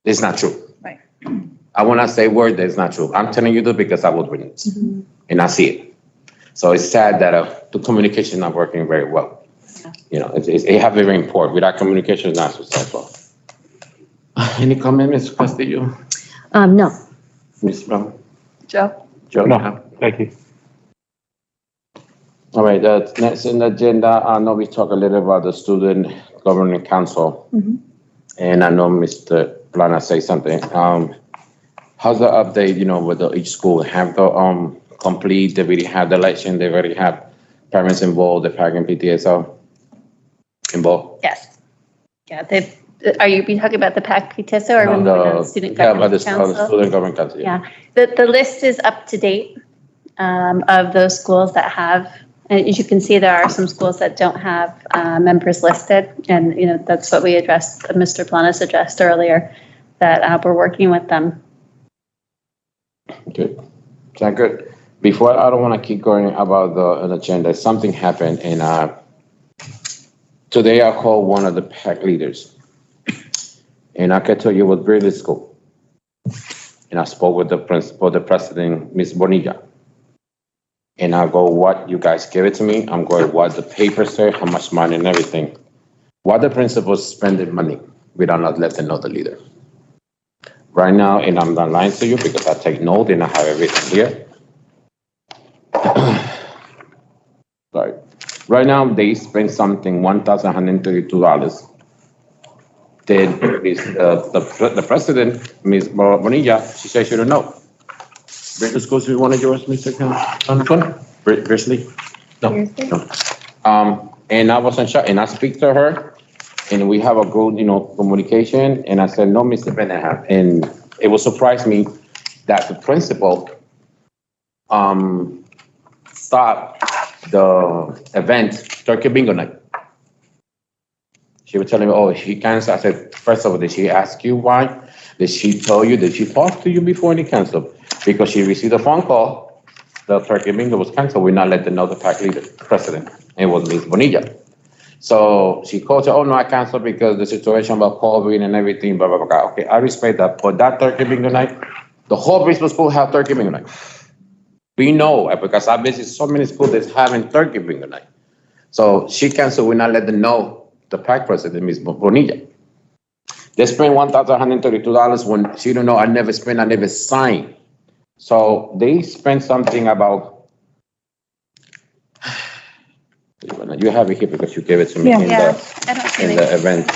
It's not true. Right. I will not say a word that's not true. I'm telling you this because I was witness and I see it. So it's sad that the communication is not working very well. You know, it have very important. Without communication, it's not successful. Any comment, Ms. Castillo? No. Ms. Brown? Joe? Joe? No, thank you. All right, next in the agenda, I know we talk a little about the Student Governing Council. And I know Mr. Plana say something. How's the update, you know, with each school? Have the complete, they already have the election, they already have parents involved, the PAC and PTSO involved? Yes. Yeah, are you talking about the PAC PTSO or On the Student Yeah, about Government the Council? Student Governing Council, yeah. Yeah, the list is up to date of those schools that have, and as you can see, there are some schools that don't have members listed. And, you know, that's what we addressed, Mr. Planas addressed earlier, that we're working with them. Good. Sound good. Before, I don't want to keep going about the agenda. Something happened, and today I called one of the PAC leaders, and I can tell you it was really school. And I spoke with the principal, the president, Ms. Bonilla. And I go, what, you guys give it to me? I'm going, what the paper say, how much money and everything. What the principal spending money without not letting know the leader. Right now, and I'm not lying to you because I take note and I have everything here. Sorry. Right now, they spend something $1,132. Then the president, Ms. Bonilla, she said she don't know. Bring the schools, you want to yours, Mr. Antoine? Grizzly? No. And I wasn't sure, and I speak to her, and we have a good, you know, communication, and I said, no, Mr. Benahan. And it will surprise me that the principal stopped the event, Turkey Bingo Night. She was telling me, oh, she canceled. I said, first of all, did she ask you why? Did she tell you, did she talk to you before they canceled? Because she received a phone call, the Turkey Bingo was canceled. We not let them know the PAC leader, president. It was Ms. Bonilla. So she called her, oh no, I canceled because the situation about COVID and everything, blah, blah, blah. Okay, I respect that. But that Turkey Bingo Night, the whole Bristol school have Turkey Bingo Night. We know, because I visit so many schools that's having Turkey Bingo Night. So she canceled, we not let them know the PAC president, Ms. Bonilla. They spent $1,132 when she don't know, I never spent, I never signed. So they spent something about, you have it here because you gave it to me in the event.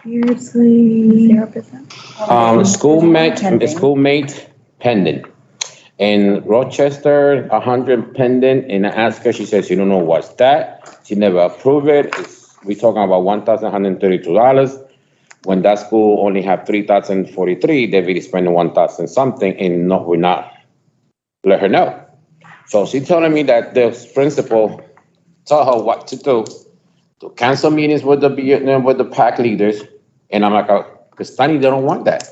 Seriously. 0%. Schoolmate pendant. In Rochester, 100 pendant, and I asked her, she says she don't know what's that. She never approved it. We talking about $1,132. When that school only have 3,043, they really spending 1,000 something, and no, we're not let her know. So she telling me that the principal told her what to do, to cancel meetings with the PAC leaders, and I'm like, Castani, they don't want that.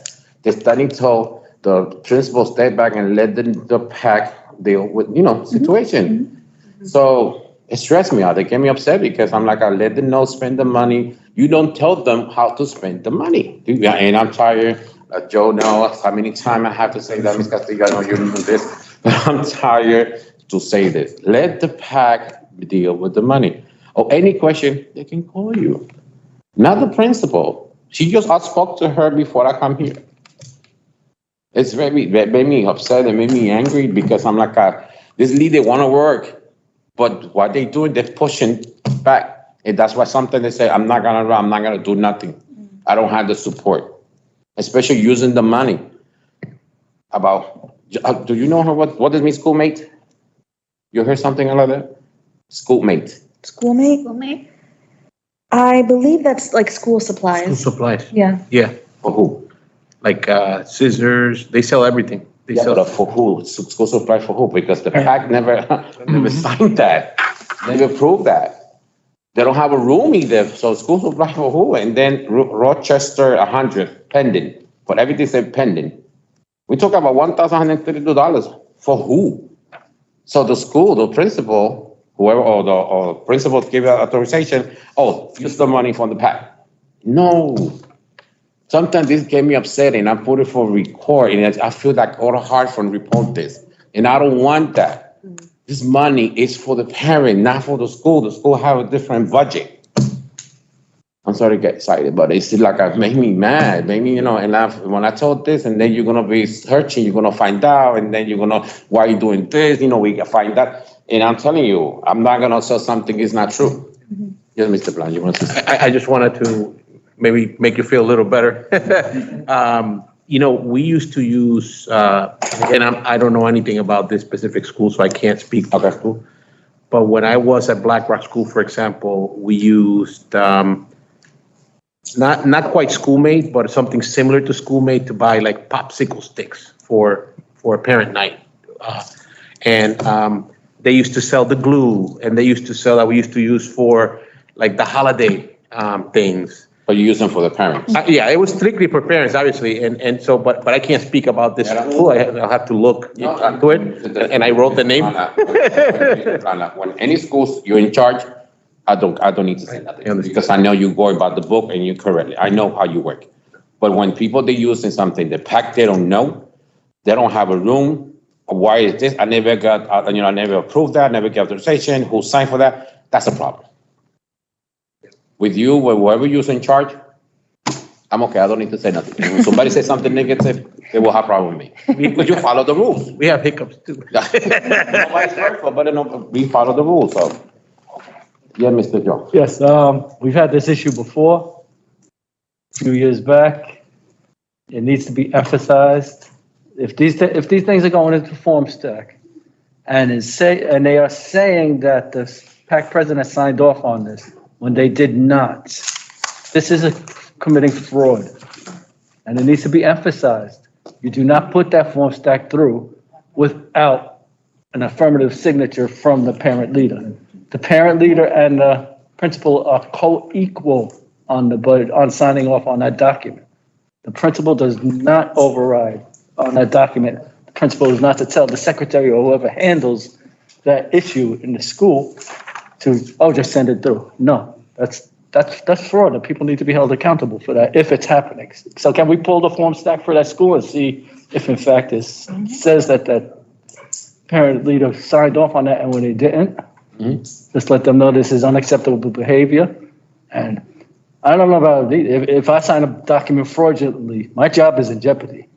Castani told the principal step back and let the PAC deal with, situation. So it stressed me out. They get me upset because I'm like, I let them know, spend the money. You don't tell them how to spend the money. And I'm tired. Joe knows how many times I have to say that, Ms. Castillo, I know you know this, but I'm tired to say this. Let the PAC deal with the money. Or any question, they can call you. Not the principal. I spoke to her before I come here. It's made me upset and made me angry because I'm like, this leader want to work, but what they doing, they're pushing back. And that's why sometimes they say, I'm not gonna do nothing. I don't have the support, especially using the money. Do you know her? What does mean schoolmate? You heard something like that? Schoolmate. Schoolmate? I believe that's like school supplies. School supplies. Yeah. Yeah, For who? like scissors, they sell everything. They sell But for who? School supply for who? Because the PAC never signed that, never proved that. They don't have a room either, so school supply for who? And then Rochester, 100, pending. But everything said pending. We talk about $1,132. For who? So the school, the principal, whoever, or principal give authorization, oh, use the money from the PAC. No. Sometimes this get me upset and I put it for record and I feel like all hard from report this. And I don't want that. This money is for the parent, not for the school. The school have a different budget. I'm sorry to get excited, but it's like it made me mad. Made me, and when I told this, and then you're gonna be searching, you're gonna find out, and then you're gonna, why are you doing this? We can find that. And I'm telling you, I'm not gonna say something is not true. Yes, Mr. Blanc, you want to say? I just wanted to maybe make you feel a little better. We used to use, and I don't know anything about this specific school, so I can't speak for the school. But when I was at Black Rock School, for example, we used, not quite schoolmate, but something similar to schoolmate to buy like popsicle sticks for a parent night. They used to sell the glue, and they used to sell that we used to use for like the holiday things. But you use them for the parents. Yeah, it was strictly for parents, obviously, and so, but I can't speak about this school. I'll have to look into it, and I wrote the name. When any schools you're in charge, I don't need to say nothing because I know you go about the book and you correctly. I know how you work. But when people they using something, the PAC they don't know, they don't have a room. Why is this? I never got, I never approved that. Never got authorization. Who signed for that? That's a problem. With you, whoever you're in charge, I'm okay. I don't need to say nothing. When somebody says something negative, they will have a problem with me because you follow the rules. We have hiccups too. Nobody's perfect, but we follow the rules. So, yeah, Mr. Joe. Yes, we've had this issue before, a few years back. It needs to be emphasized. If these things are going into form stack, and they are saying that the PAC president signed off on this when they did not, this is committing fraud, and it needs to be emphasized. You do not put that form stack through without an affirmative signature from the parent leader. The parent leader and the principal are co-equal on signing off on that document. The principal does not override on that document. The principal is not to tell the secretary or whoever handles that issue in the school to, just send it through. No, that's fraud. The people need to be held accountable for that if it's happening. So can we pull the form stack for that school and see if in fact it says that parent leader signed off on that, and when they didn't, just let them know this is unacceptable behavior. And I don't know about if I sign a document fraudulently, my job is in jeopardy.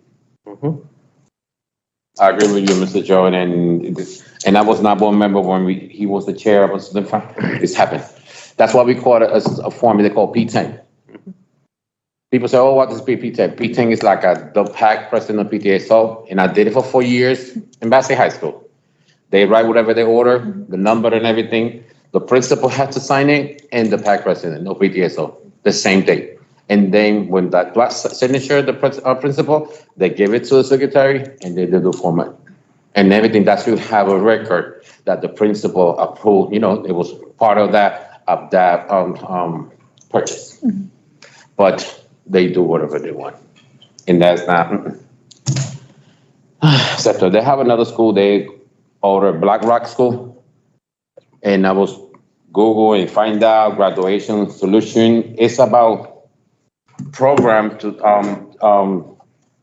I agree with you, Mr. Joe, and I was not board member when he was the chair of us. This happened. That's why we call it a form they call P10. People say, what is P10? P10 is like the PAC president of PTA. And I did it for 4 years in Bassett High School. They write whatever they order, the number and everything. The principal had to sign it, and the PAC president, no PTA, the same day. And then when that signature, the principal, they give it to the secretary, and they do the format. And everything, that should have a record that the principal approved, it was part of that purchase. But they do whatever they want. And that's not, except they have another school, they order Black Rock School. And I was Google and find out graduation solution. It's about program to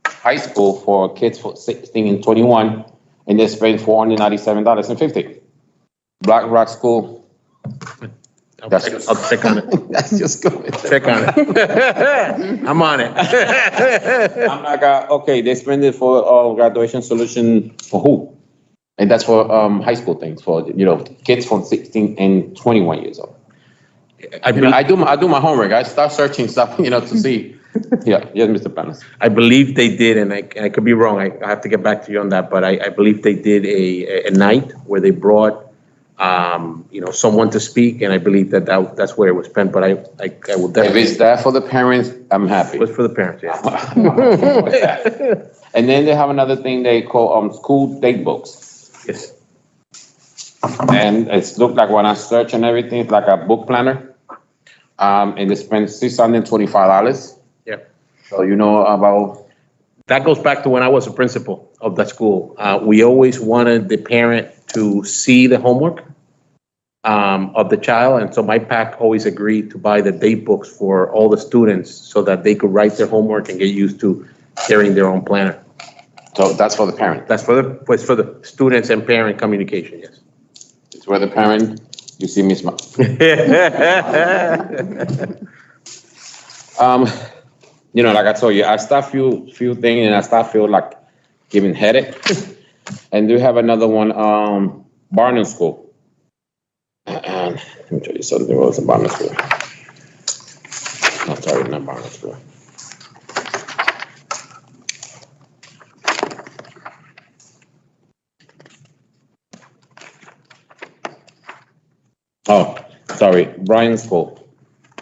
high school for kids for 16 and 21, and they spend $497.50. Black Rock School. I'll check on it. That's just good. Check on it. I'm on it. I'm like, okay, they spend it for graduation solution for who? And that's for high school things for kids from 16 and 21 years old. I do my homework. I start searching stuff, to see. Yeah, yes, Mr. Panas. I believe they did, and I could be wrong. I have to get back to you on that, but I believe they did a night where they brought someone to speak, and I believe that's where it was spent. But I will definitely. If it's that for the parents, I'm happy. It was for the parents, yeah. And then they have another thing they call school date books. Yes. And it's looked like when I search and everything, it's like a book planner. And they spend $625. Yeah. So about that goes back to when I was a principal of the school. We always wanted the parent to see the homework of the child. And so my PAC always agreed to buy the date books for all the students so that they could write their homework and get used to carrying their own planner. So that's for the parent. That's for the students and parent communication, yes. It's where the parent, you see me smile. Like I told you, I start few things and I start feel like giving headache. And we have another one, Barnum School. And let me tell you something. There was a Barnum School. No, sorry, not Barnum School. Oh, sorry, Brian School.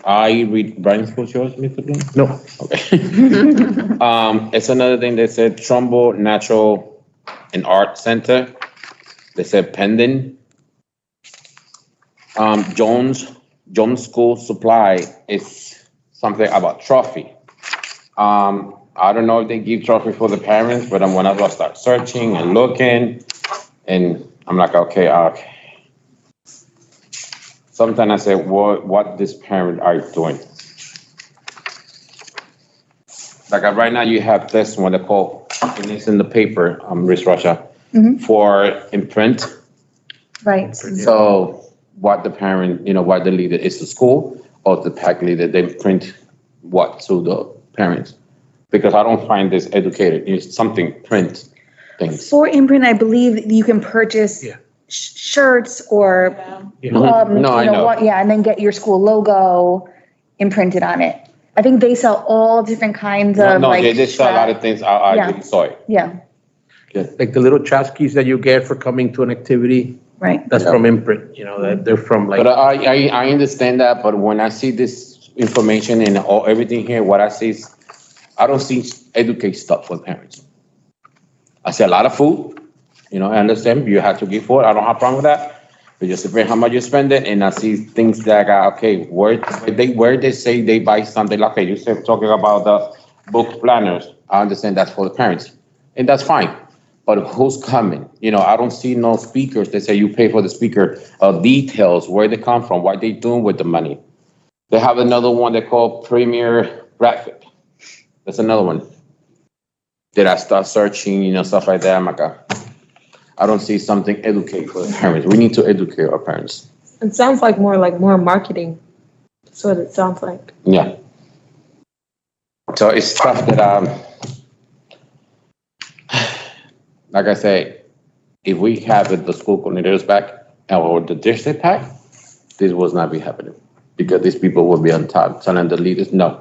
I read Brian School yours, Mr. Bloom? No. Okay. It's another thing. They said Trumbull Natural and Art Center. They said Pending. Jones School Supply is something about trophy. I don't know if they give trophy for the parents, but when I start searching and looking, and I'm like, okay. Sometimes I say, what this parent are doing? Like right now, you have this one they call, and it's in the paper, Miss Russia, for imprint. Right. So what the parent, what the leader is the school or the PAC leader, they print what to the parents? Because I don't find this educated. It's something print things. For imprint, I believe you can purchase shirts or, No, I know. and then get your school logo imprinted on it. I think they sell all different kinds of No, like. they sell a lot of things. I Yeah. really saw it. Yeah, Like the little tchotchkes that you get for coming to an activity, right. that's Yeah. from imprint, that they're from like. But I understand that, but when I see this information and everything here, what I see is, I don't see educate stuff for parents. I see a lot of food, I understand you have to give for it. I don't have a problem with that. But just depend how much you spend it, and I see things that are, okay, where they say they buy something, like, okay, you said talking about the book planners. I understand that's for the parents, and that's fine. But who's coming? I don't see no speakers. They say you pay for the speaker, details, where they come from, what they doing with the money. They have another one they call Premier Graphic. That's another one. Did I start searching, stuff like that? I'm like, I don't see something educate for the parents. We need to educate our parents. It sounds like more marketing. That's what it sounds like. Yeah. So it's stuff that, like I say, if we have the school coordinators back or the district back, this was not be happening because these people will be on top telling the leaders, no,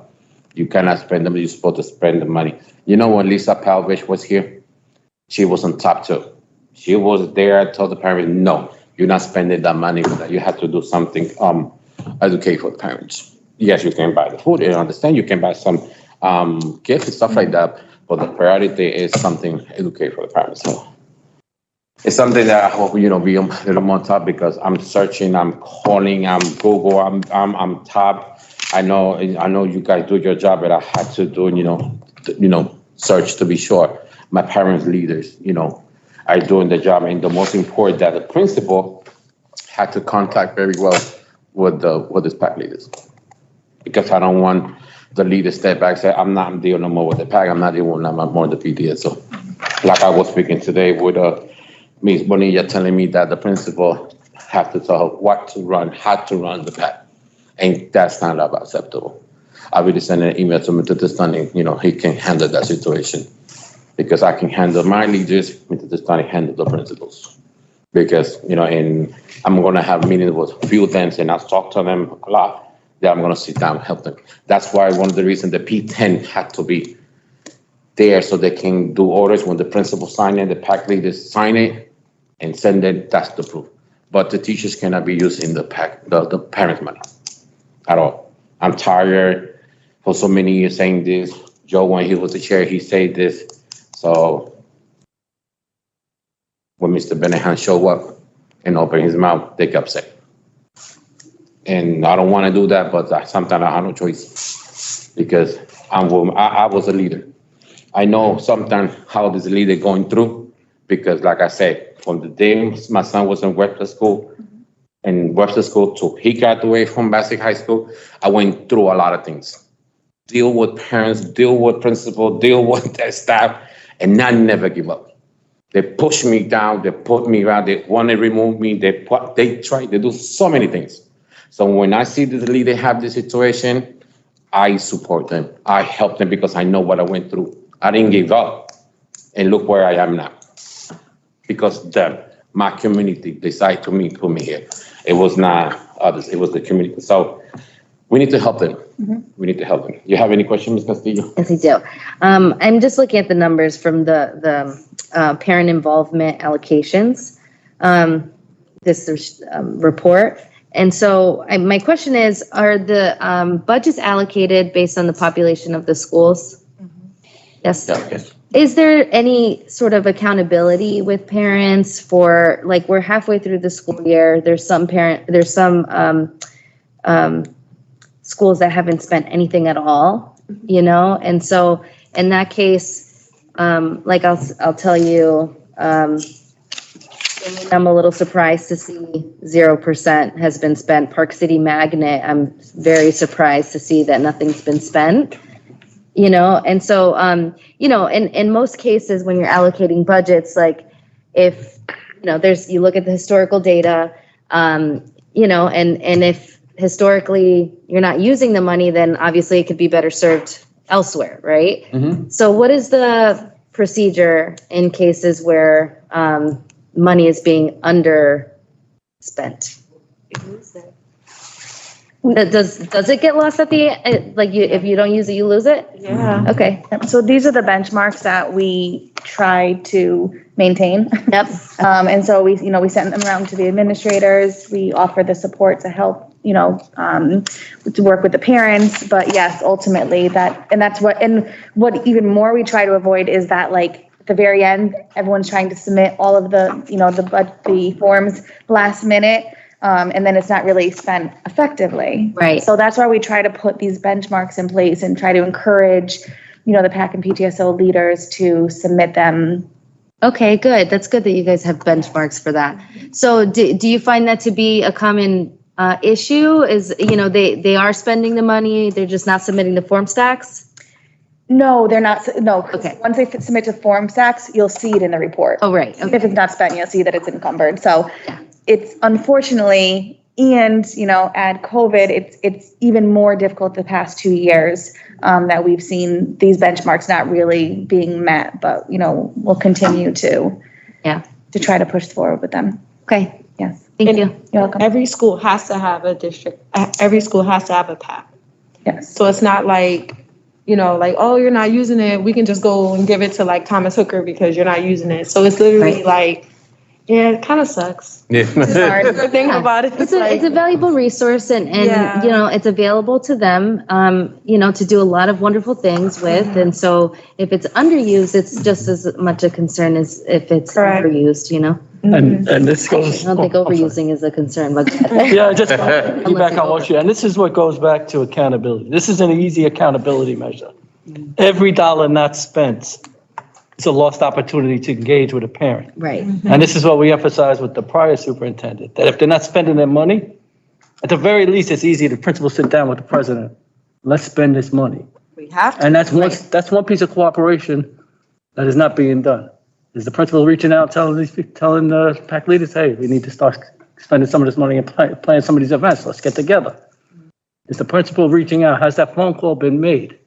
you cannot spend them. You're supposed to spend the money. When Lisa Palvich was here, she was on top too. She was there, told the parents, no, you're not spending that money. You have to do something, educate for the parents. Yes, you can buy the food, I understand. You can buy some gifts and stuff like that, but the priority is something educate for the parents. So it's something that I hope, be a little more top because I'm searching, I'm calling, I'm Google, I'm top. I know you guys do your job, but I had to do, search to be sure. My parents, leaders, are doing the job, and the most important that the principal had to contact very well with his PAC leaders, because I don't want the leader step back and say, I'm not dealing no more with the PAC, I'm not dealing no more with the PTA. So, like I was speaking today with Ms. Bonilla telling me that the principal have to tell her what to run, how to run the PAC, and that's not acceptable. I really sent an email to Mr. Testani, he can handle that situation. Because I can handle my leaders, Mr. Testani handle the principals. Because, and I'm going to have meetings with a few of them, and I'll talk to them a lot. Then I'm going to sit down and help them. That's why one of the reasons the P10 had to be there so they can do orders when the principal sign it, the PAC leaders sign it and send it. That's the proof. But the teachers cannot be using the PAC, the parents' money at all. I'm tired for so many years saying this. Joe, when he was the chair, he said this. So when Mr. Benehan show up and open his mouth, they get upset. And I don't want to do that, but sometimes I have no choice because I was a leader. I know sometimes how this leader going through, because like I said, from the day my son was in Webster School, and Webster School till he graduated from basic high school, I went through a lot of things. Deal with parents, deal with principal, deal with their staff, and not never give up. They push me down, they put me around, they want to remove me, they try, they do so many things. So when I see this leader have this situation, I support them. I help them because I know what I went through. I didn't give up, and look where I am now. Because my community decided to put me here. It was not others, it was the community. So we need to help them. We need to help them. You have any questions, Ms. Castillo? Yes, I do. I'm just looking at the numbers from the parent involvement allocations, this report. And so my question is, are the budgets allocated based on the population of the schools? Yes. Yes. Is there any sort of accountability with parents for, like, we're halfway through the school year, there's some schools that haven't spent anything at all, you know? And so in that case, like I'll tell you, I'm a little surprised to see 0% has been spent. Park City Magnet, I'm very surprised to see that nothing's been spent. You know, and so, you know, in most cases, when you're allocating budgets, like if, you know, you look at the historical data, you know, and if historically you're not using the money, then obviously it could be better served elsewhere, right? So what is the procedure in cases where money is being underspent? Does it get lost at the end? Like if you don't use it, you lose it? Yeah. Okay. So these are the benchmarks that we try to maintain. Yep. And so we send them around to the administrators. We offer the support to help, to work with the parents. But yes, ultimately what even more we try to avoid is that, like, at the very end, everyone's trying to submit all of the forms last minute. And then it's not really spent effectively. Right. So that's why we try to put these benchmarks in place and try to encourage, the PAC and PTSO leaders to submit them. Okay, good. That's good that you guys have benchmarks for that. So do you find that to be a common issue? Is, they are spending the money, they're just not submitting the form stacks? No, they're not. No. Okay. Once they submit to form stacks, you'll see it in the report. Oh, right. Even if it's not spent, you'll see that it's encumbered. So it's unfortunately, and, add COVID, it's even more difficult the past 2 years that we've seen these benchmarks not really being met, but, we'll continue to try to push forward with them. Okay. Yes. Thank you. You're welcome. Every school has to have a district, every school has to have a PAC. Yes. So it's not like, oh, you're not using it, we can just go and give it to like Thomas Hooker because you're not using it. So it's literally like, yeah, it kind of sucks. Yeah. It's hard to think about it. It's a valuable resource and it's available to them, to do a lot of wonderful things with. And so if it's underused, it's just as much a concern as if it's Correct. overused, And this goes. I don't think overusing is a concern, but Yeah, just feedback on what and this is what goes back to accountability. This is an easy accountability measure. Every dollar not spent, it's a lost opportunity to engage with a parent. right. And this is what we emphasize with the prior superintendent, that if they're not spending their money, at the very least, it's easy, the principal sit down with the president, let's spend this money. We have to. And that's one piece of cooperation that is not being done. Is the principal reaching out, telling the PAC leaders, hey, we need to start spending some of this money and plan some of these events. Let's get together. Is the principal reaching out? Has that phone call been made?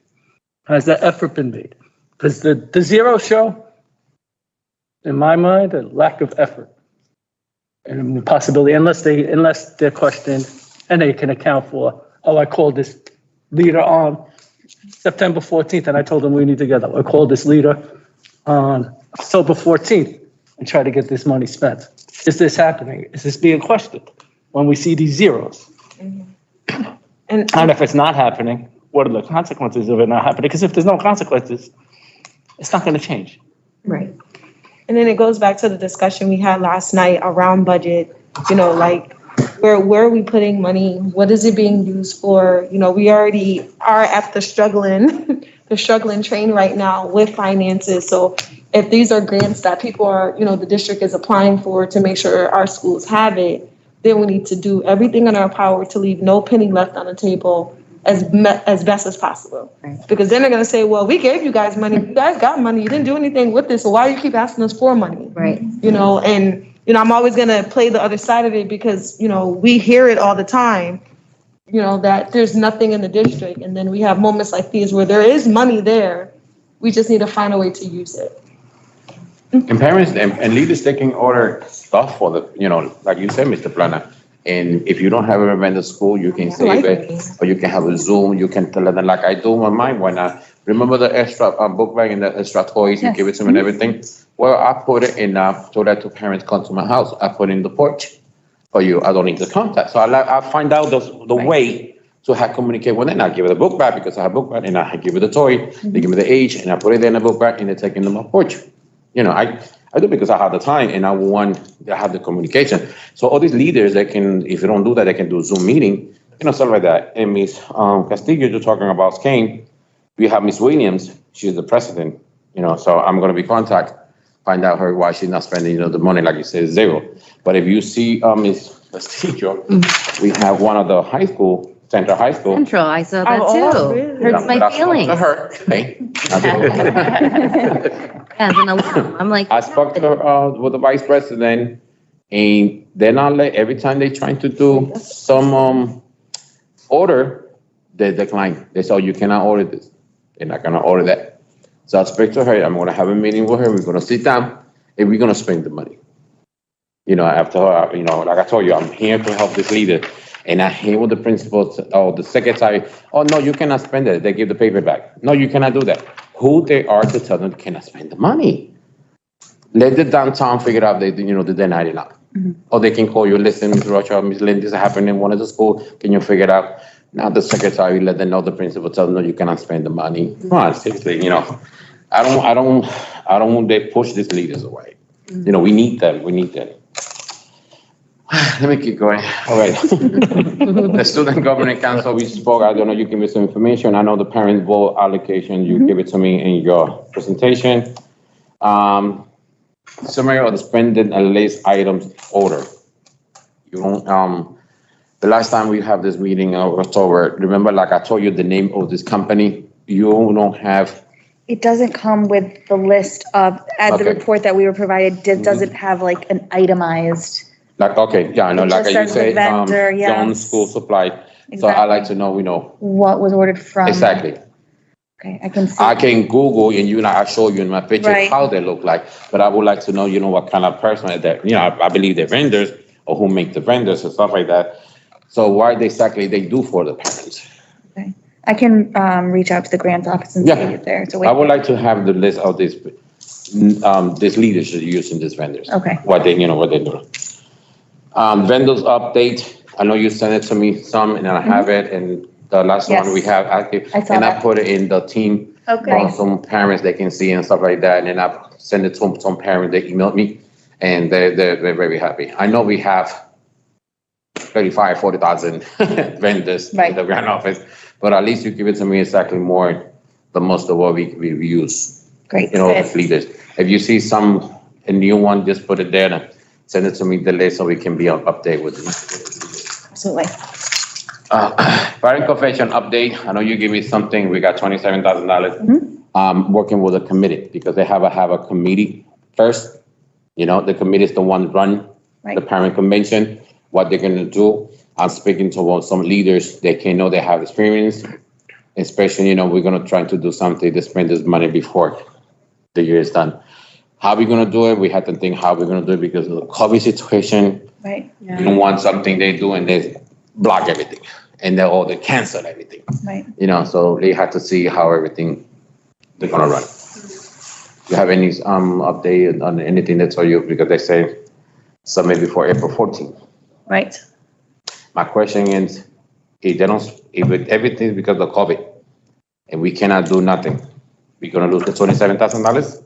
Has that effort been made? Because the zero show, in my mind, a lack of effort and possibility, unless they're questioned and they can account for, I called this leader on September 14th and I told them we need to get up. I called this leader on October 14th and try to get this money spent. Is this happening? Is this being questioned when we see these zeros? And if it's not happening, what are the consequences of it not happening? Because if there's no consequences, it's not going to change. Right. And then it goes back to the discussion we had last night around budget, like where are we putting money? What is it being used for? You know, we already are at the struggling train right now with finances. So if these are grants that people are, you know, the district is applying for to make sure our schools have it, then we need to do everything in our power to leave no penny left on the table as best as possible. Right. Because then they're going to say, well, we gave you guys money. You guys got money. You didn't do anything with it. So why do you keep asking us for money? Right. You know, and, you know, I'm always going to play the other side of it because, you know, we hear it all the time, you know, that there's nothing in the district. And then we have moments like these where there is money there. We just need to find a way to use it. And parents and leaders, they can order stuff for the, you know, like you said, Mr. Plana. And if you don't have a vendor school, you can save it, or you can have a Zoom, you can tell them like I do on mine when I remember the extra book bag and the extra toys, you give it to them and everything. Well, I put it in, told that to parents come to my house, I put it in the porch for you, I don't need the contact. So I find out the way to have communicate with them. I give it a book bag because I have a book bag and I give it a toy, they give me the age and I put it in a book bag and they take it to my porch. You know, I do because I have the time and I want to have the communication. So all these leaders, they can, if you don't do that, they can do Zoom meeting, you know, stuff like that. And Ms. Castillo, you're talking about Skane. We have Ms. Williams, she's the president, you know, so I'm going to be find out her why she's not spending, you know, the money, like you said, zero. But if you see Ms. Castillo, we have one of the high school, Central High School. Central, I saw that too. Really? Hurts my I spoke feelings. to her, okay? As an alum, I'm like. I spoke to her with the vice president, and they're not like every time they trying to do some order, they decline. They say, oh, you cannot order this. They're not gonna order that. So I spoke to her. I'm gonna have a meeting with her. We're gonna sit down and we're gonna spend the money. You know, after her, you know, like I told you, I'm here to help this leader. And I hear with the principals or the secretary, oh, no, you cannot spend it. They give the paper back. No, you cannot do that. Who they are to tell them they cannot spend the money. Let the downtown figure out they deny it now. Or they can call you, listen, Ms. Rocha, Ms. Lynn, this happened in one of the schools. Can you figure it out? Now the secretary let them know, the principal tell them, no, you cannot spend the money. Come on, seriously, you know. I don't want they push these leaders away. You know, we need them. Let me keep going. All right. The Student Government Council, we spoke. I don't know, you give me some information. I know the parent vote allocation, you give it to me in your presentation. Summary of the spending and list items order. You don't, the last time we have this meeting in October, remember, like I told you the name of this company, you don't have. It doesn't come with the list of, the report that we were provided, doesn't have like an itemized. Like, okay, yeah, I know, It like just you says the say, vendor, yes. Jones School Supply. So I like to know, you know. What was ordered from. Exactly. Okay, I can see. I can Google and I show you in my picture Right. how they look like, but I would like to know, you know, what kind of person that, you know, I believe they're vendors or who make the vendors and stuff like that. So what exactly they do for the parents? Okay. I can reach out to the grants office and see if there's a way. I would like to have the list of these leaders that are using these vendors. Okay. What they do. Vendors update. I know you sent it to me some, and I have it, and the last one we have active. I saw and that. I put it in the team. Okay. Some parents they can see and stuff like that, and then I send it to some parents. They emailed me, and they're very happy. I know we have 40,000 vendors in the grant office, but at least you give it to me exactly the most of what we use. Great. You know, as leaders. If you see a new one, just put it there and send it to me the list so we can be on update with it. Absolutely. Parent confession update. I know you gave me something. We got $27,000. Working with a committee because they have a committee first. You know, the committee is the one run the parent convention. What they're going to do. I'm speaking to some leaders. They can know they have experience. Especially, you know, we're going to try to do something to spend this money before the year is done. How are we going to do it? We have to think how we're going to do it because of the COVID situation. Right. You don't want something they do and they block everything and they cancel everything. Right. You know, so they have to see how everything they're going to run. Do you have any update on anything that's for you? Because they say submit before April 14th. Right. My question is, if everything is because of COVID and we cannot do nothing, we're going to lose the $27,000?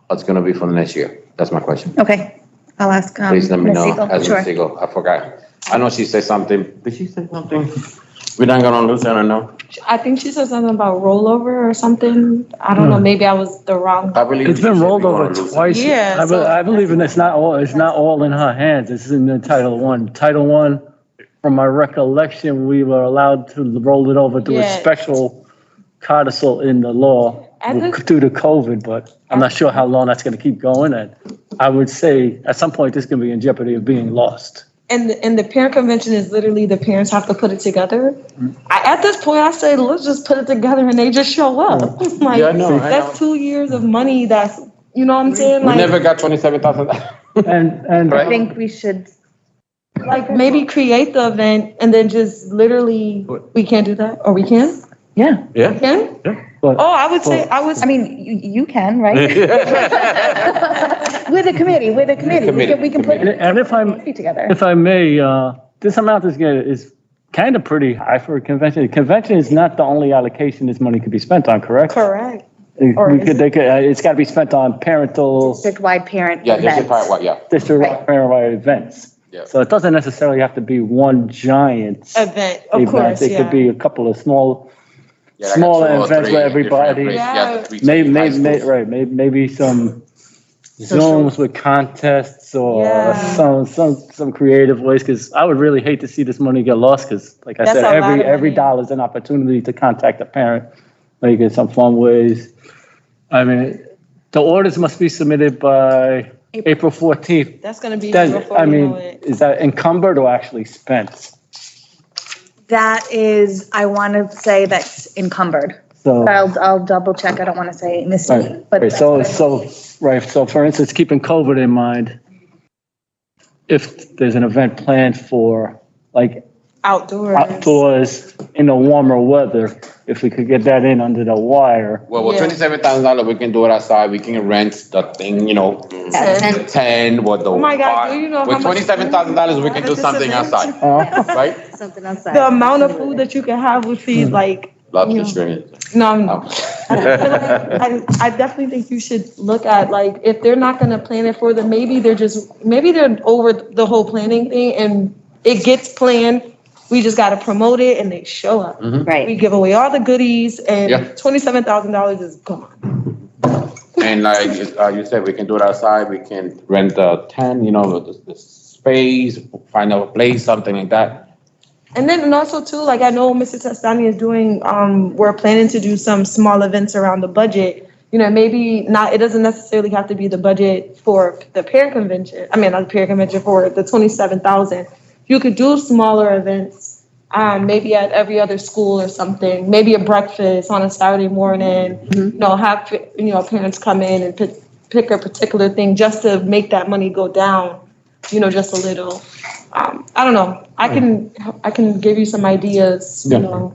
What's going to be for the next year? That's my question. Okay. I'll ask. Please let me Ms. know. Siegel. As Sure. Ms. Siegel, I forgot. I know she said something. Did she say something? We're not gonna lose it, I don't know. I think she said something about rollover or something. I don't know, maybe I was the wrong. I believe It's she been said rolled we're over gonna lose it. twice. Yeah, so- I believe in it's not all in her hands. This is in the Title I. Title I, from my recollection, we were allowed to roll it over through a Yeah. special codicil in the law At this- due to COVID, but I'm not sure how long that's gonna keep going. And I would say at some point, this is gonna be in jeopardy of being lost. And the parent convention is literally the parents have to put it together. At this point, I say, let's just put it together and they just show up. Like, Yeah, I know, I know. that's 2 years of money that's, you know what I'm saying? We Like, never got 27,000. And I think we should, like maybe create the event and then just literally, we can't do that? Or we can? yeah, Yeah. Can? but Oh, I would say, I would, I mean, you can, right? With a committee, we can put and if I'm it together. If I may, this amount is kind of pretty high for a convention. A convention is not the only allocation this money could be spent on, correct? correct. Or We is could, it's got to be spent on parental, District-wide parent Yeah, this is events. part, what, yeah. district parent events. Yeah. So it doesn't necessarily have to be one giant Event, of event. course, It could yeah. be a couple of small, Yeah, like Smaller 2 or events 3 where everybody- different places. Yeah. Yeah, 3 high schools. maybe some Zooms with contests or Yeah. some creative ways, because I would really hate to see this money get lost, because like I That's said, a lot of every money. dollar is an opportunity to contact a parent, make it some fun ways. I mean, the orders must be submitted by April 14th. That's gonna be Then, before I you mean, know it. is that encumbered or actually spent? That is, I want to say that's encumbered. So, I'll double check. I don't want to say mistake, right, but. right, so for instance, keeping COVID in mind, if there's an event planned for like Outdoors. outdoors in the warmer weather, if we could get that in under the wire. Well, with Yeah. $27,000, we can do it outside. We can rent the thing, you know, And- 10 with the. Oh my God, do you know how With much $27,000, we food can at do this something event? outside, right? Something outside. The amount of food that you can have with these, like, Lobster Yeah. shrimp. no, I'm- Oh. I definitely think you should look at, like, if they're not gonna plan it for them, maybe they're over the whole planning thing and it gets planned. We just gotta promote it and they show up. We Right. give away all the goodies Yeah. and $27,000 is gone. And like you said, we can do it outside. We can rent the tent, you know, the space, find a place, something like that. And also too, like I know Mr. Testani is doing, we're planning to do some small events around the budget. You know, maybe not, it doesn't necessarily have to be the budget for the parent convention. I mean, not the parent convention, for the 27,000. You could do smaller events, maybe at every other school or something, maybe a breakfast on a Saturday morning, you know, have, you know, parents come in and pick a particular thing just to make that money go down, you know, just a little. I don't know. I can give you some ideas, you Yeah. know.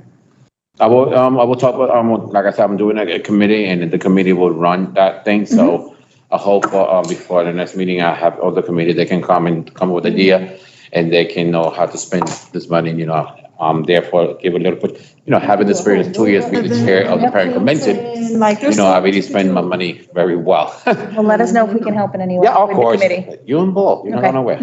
I will talk about, like I said, I'm doing a committee and the committee will run that thing. So I hope, before the next meeting, I have all the committee, they can come up with idea and they can know how to spend this money, you know. Therefore, give a little bit, you know, having the experience 2 years being the chair of the parent convention, Like, you there's know, so I really much to spend do. my money very well. Well, let us know if we can help in any way. Yeah, of with the course. committee. You involved, you're not Okay. going nowhere.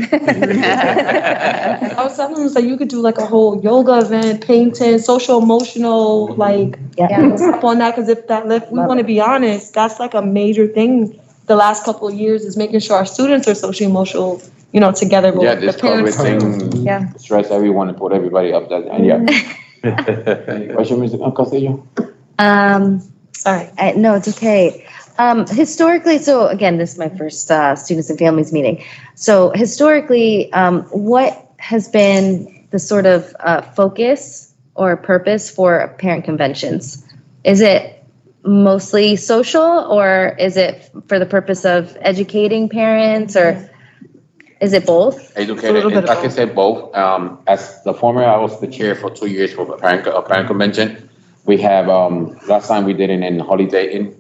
I was telling them, so you could do like a whole yoga event, painting, social emotional, like, Yeah. up on that, because if we want to be honest, that's like a major thing the last couple of years is making sure our students are social emotional, you know, together. But Yeah, the this COVID parents too. thing, Yeah. stress everyone and put everybody up there, and yeah. Any question, Mr. Castillo? Sorry. No, it's okay. Historically, so again, this is my first students and families meeting. So historically, what has been the sort of focus or purpose for parent conventions? Is it mostly social, or is it for the purpose of educating parents, or is it both? Educated, bit and of I can say both. As the former, I was the chair for 2 years for a parent convention. We have, last time we did it in Housatonic.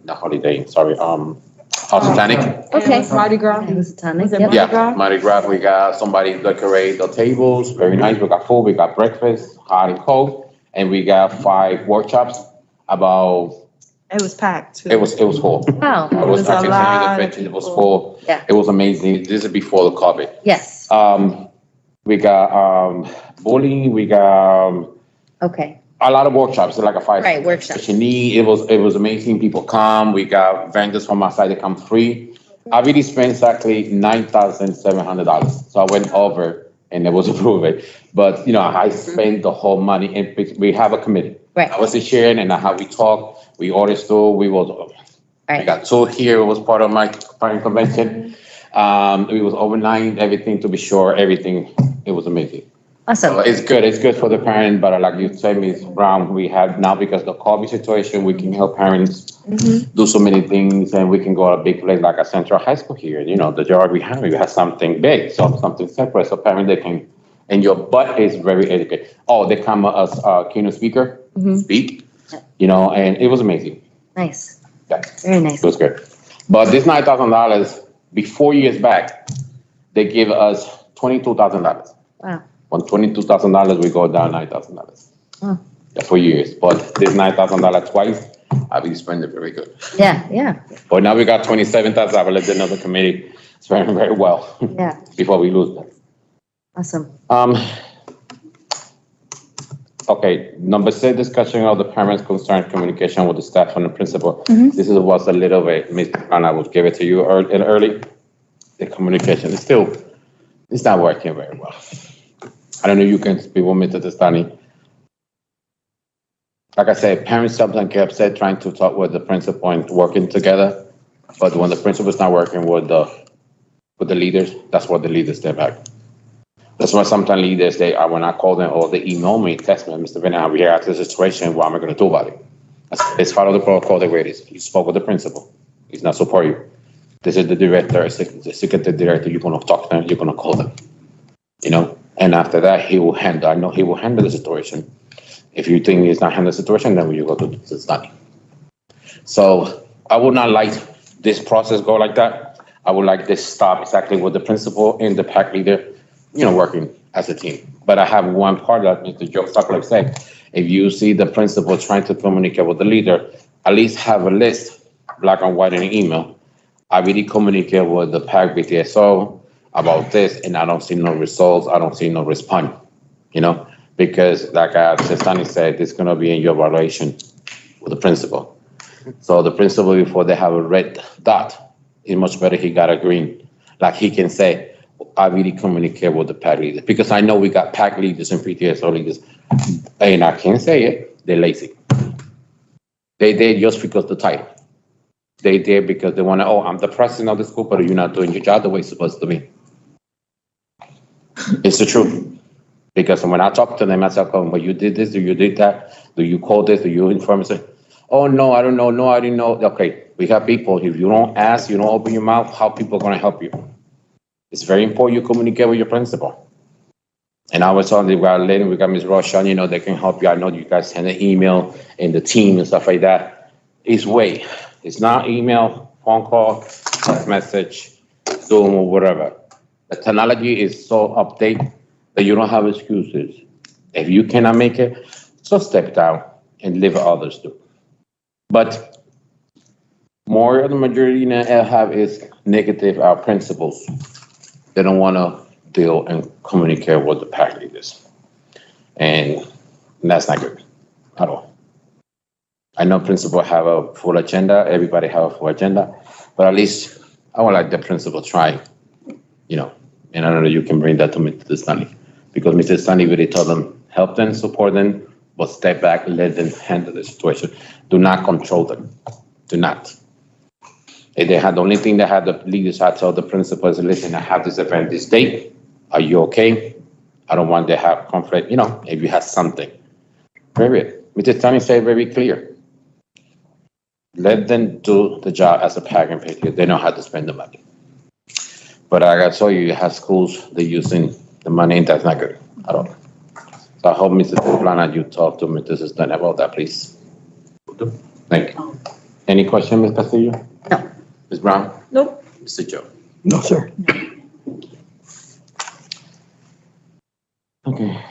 Okay. Mardi Gras. It was a ton. Was it Yep. Mardi Yeah, Gras? Mardi Gras, we got somebody decorate the tables, very nice. We got food, we got breakfast, hot and cold, and we got 5 workshops about, It was packed too. it was full. Wow. I was was a actually lot of it was people. full. Yeah. It was amazing. This is before the COVID. Yes. We got, bullying, we got, Okay, a lot of workshops, like a five. Right, workshops. Special need, it was amazing. People come, we got vendors from outside that come free. I really spent exactly $9,700. So I went over and it was approved. But, I spent the whole money and we have a committee. Right. I was the chair and how we talk, we ordered store, we right. got told here, it was part of my parent convention. It was overnight, everything to be sure, everything, it was amazing. So Awesome. it's good for the parent, but like you said, Ms. Brown, we have now, because of the COVID situation, we can help parents do so many things, and we can go to a big place like a Central High School here, the yard we have something big, so something separate, so parents, they can, and your butt is very educated. Oh, they come as a keynote speaker, speak, and it was amazing. Nice. Yeah, Very nice. it was good. But this $9,000, before years back, they give us $22,000. Wow. On $22,000, we go down $9,000. Oh. Yeah, for years. But this $9,000 twice, I will spend it very good. Yeah. But now we got $27,000. I will let another committee spend very well Yeah. before we lose that. Awesome. Okay, number 6, discussion of the parents' concern, communication with the staff and the principal. Mhm. This was a little bit, Mr. Brown, I will give it to you early. The communication is it's not working very well. I don't know, you can speak with Mr. Testani. Like I said, parents sometimes get upset trying to talk with the principal and working together. But when the principal's not working with the leaders, that's what the leaders step back. That's why sometimes leaders, when I call them or they email me, text me, Mr. Bennett, we're here at this situation, what am I going to do about it? It's follow the protocol the way it is. You spoke with the principal. He's not support you. This is the director, the secretary director, you're going to talk to them, you're going to call them, And after that, I know he will handle the situation. If you think he's not handling the situation, then you go to the study. So I would not like this process go like that. I would like this stop exactly with the principal and the PAC leader, working as a team. But I have one part that Mr. Joe Sutcliffe said. If you see the principal trying to communicate with the leader, at least have a list, black and white in an email. I really communicate with the PAC BTSO about this, and I don't see no results. I don't see no response, because like Sestani said, it's going to be in your evaluation with the principal. So the principal, before they have a red dot, it's much better he got a green. Like he can say, I really communicate with the PAC leaders, because I know we got PAC leaders and PTSO leaders, and I can't say it, they're lazy. They did just because the title. They did because they want to, I'm the president of the school, but you're not doing your job the way it's supposed to be. It's the truth. Because when I talk to them, I say, well, you did this, or you did that, do you call this, do you inform us? Oh, no, I don't know, no, I didn't know. Okay, we have people, if you don't ask, you don't open your mouth, how people are going to help you? It's very important you communicate with your principal. And I was telling you, we got Ms. Roshan, they can help you. I know you guys send an email and the team and stuff like that. It's not email, phone call, text message, Zoom or whatever. The technology is so updated that you don't have excuses. If you cannot make it, so step down and leave others do. But more of the majority I have is negative principles. They don't want to deal and communicate with the PAC leaders. And that's not good at all. I know principals have a full agenda, everybody have a full agenda, but at least I would like the principal try, and I don't know, you can bring that to Mr. Stanley, because Mr. Stanley really told them, help them, support them, but step back, let them handle the situation. Do not control them. Do not. If they had the only thing they had, the leaders had told the principals, listen, I have this event this date. Are you okay? I don't want to have conflict, if you have something. Period. Mr. Stanley said very clear. Let them do the job as a PAC and PTA. They know how to spend the money. But I got to tell you have schools, they're using the money, and that's not good at all. So I hope, Mr. Plana, you talk to Mr. Assistant about that, please. Thank you. Any question, Ms. Castillo? No. Ms. Brown? Nope. Mr. Joe? No, sir. Okay.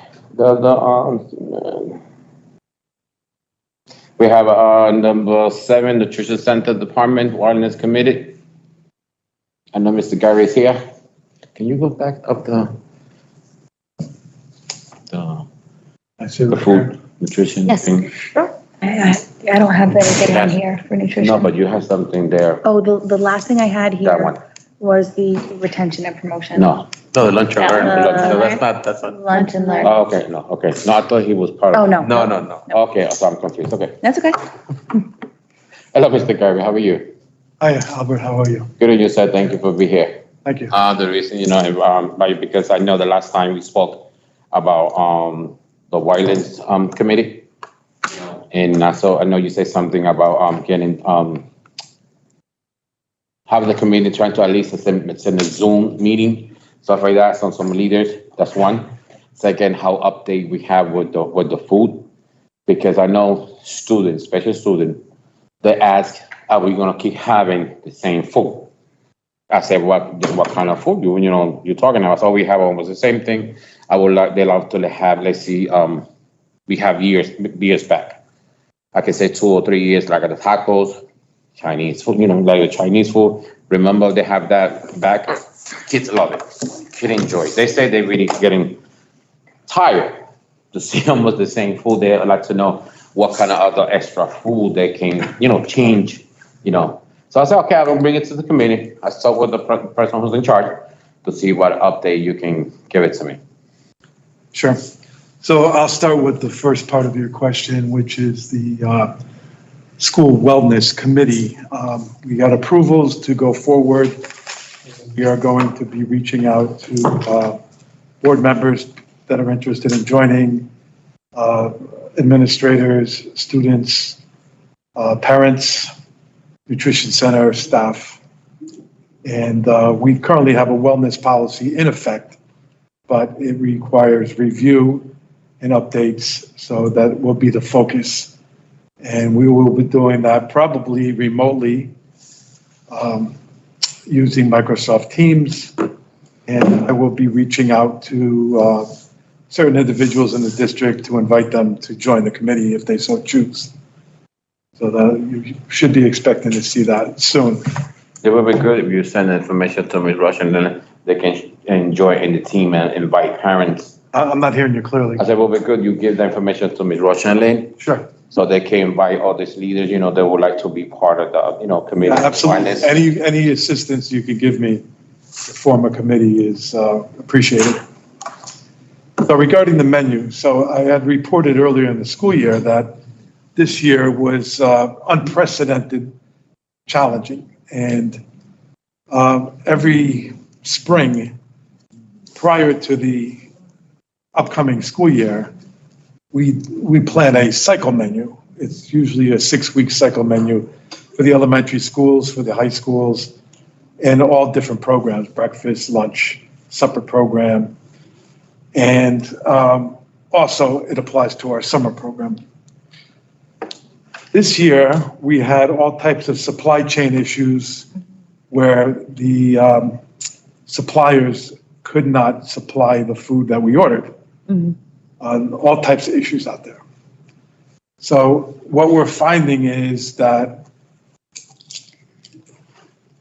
We have number 7, the Church Center Department, Wilderness Committee. I know Mr. Gary is here. Can you go back up the I see The food, nutrition Yes. thing? I don't have anything on here for nutrition. No, but you have something there, Oh, the last thing I had that here one. was the retention and promotion. No. No, the lunch and learn. Lunch and No, learn. that's not. Lunch and learn. Oh, okay, no, okay. No, I thought he was part Oh, of. no. No. Okay, so I'm confused, okay. That's okay. Hello, Mr. Garvey, how are you? Hi, Albert, how are you? Good, and you said thank you for being here. Thank you. The reason, because I know the last time we spoke about, the Wildlands, Committee. And so I know you said something about, getting, having the committee trying to at least send a Zoom meeting, stuff like that, some leaders, that's one. Second, how update we have with the food, because I know students, special students, they ask, are we gonna keep having the same food? I said, what kind of food you're talking about? So we have almost the same thing. They love to have, let's see, we have years back. I can say 2 or 3 years, like the tacos, Chinese food, like the Chinese food. Remember, they have that back. Kids love it. Kids enjoy it. They say they're really getting tired to see almost the same food. They like to know what kind of other extra food they can, change, So I said, okay, I'm gonna bring it to the committee. I talked with the person who's in charge to see what update you can give it to me. Sure. So I'll start with the first part of your question, which is the School Wellness Committee. We got approvals to go forward. We are going to be reaching out to board members that are interested in joining, administrators, students, parents, nutrition center staff. And we currently have a wellness policy in effect, but it requires review and updates, so that will be the focus. And we will be doing that probably remotely, using Microsoft Teams. And I will be reaching out to certain individuals in the district to invite them to join the committee if they so choose. So that you should be expecting to see that soon. It would be good if you send information to Ms. Rush, and then they can enjoy in the team and invite parents. I'm not hearing you clearly. I said, it would be good you give the information to Ms. Rush and Lynn, Sure. so they can invite all these leaders, they would like to be part of the, committee. Yeah, absolutely. Finance. Any assistance you could give me to form a committee is appreciated. So regarding the menu, so I had reported earlier in the school year that this year was unprecedented, challenging. And every spring prior to the upcoming school year, we plan a cycle menu. It's usually a 6-week cycle menu for the elementary schools, for the high schools, and all different programs, breakfast, lunch, supper program. And also it applies to our summer program. This year, we had all types of supply chain issues where the suppliers could not supply the food that we ordered. All types of issues out there. So what we're finding is that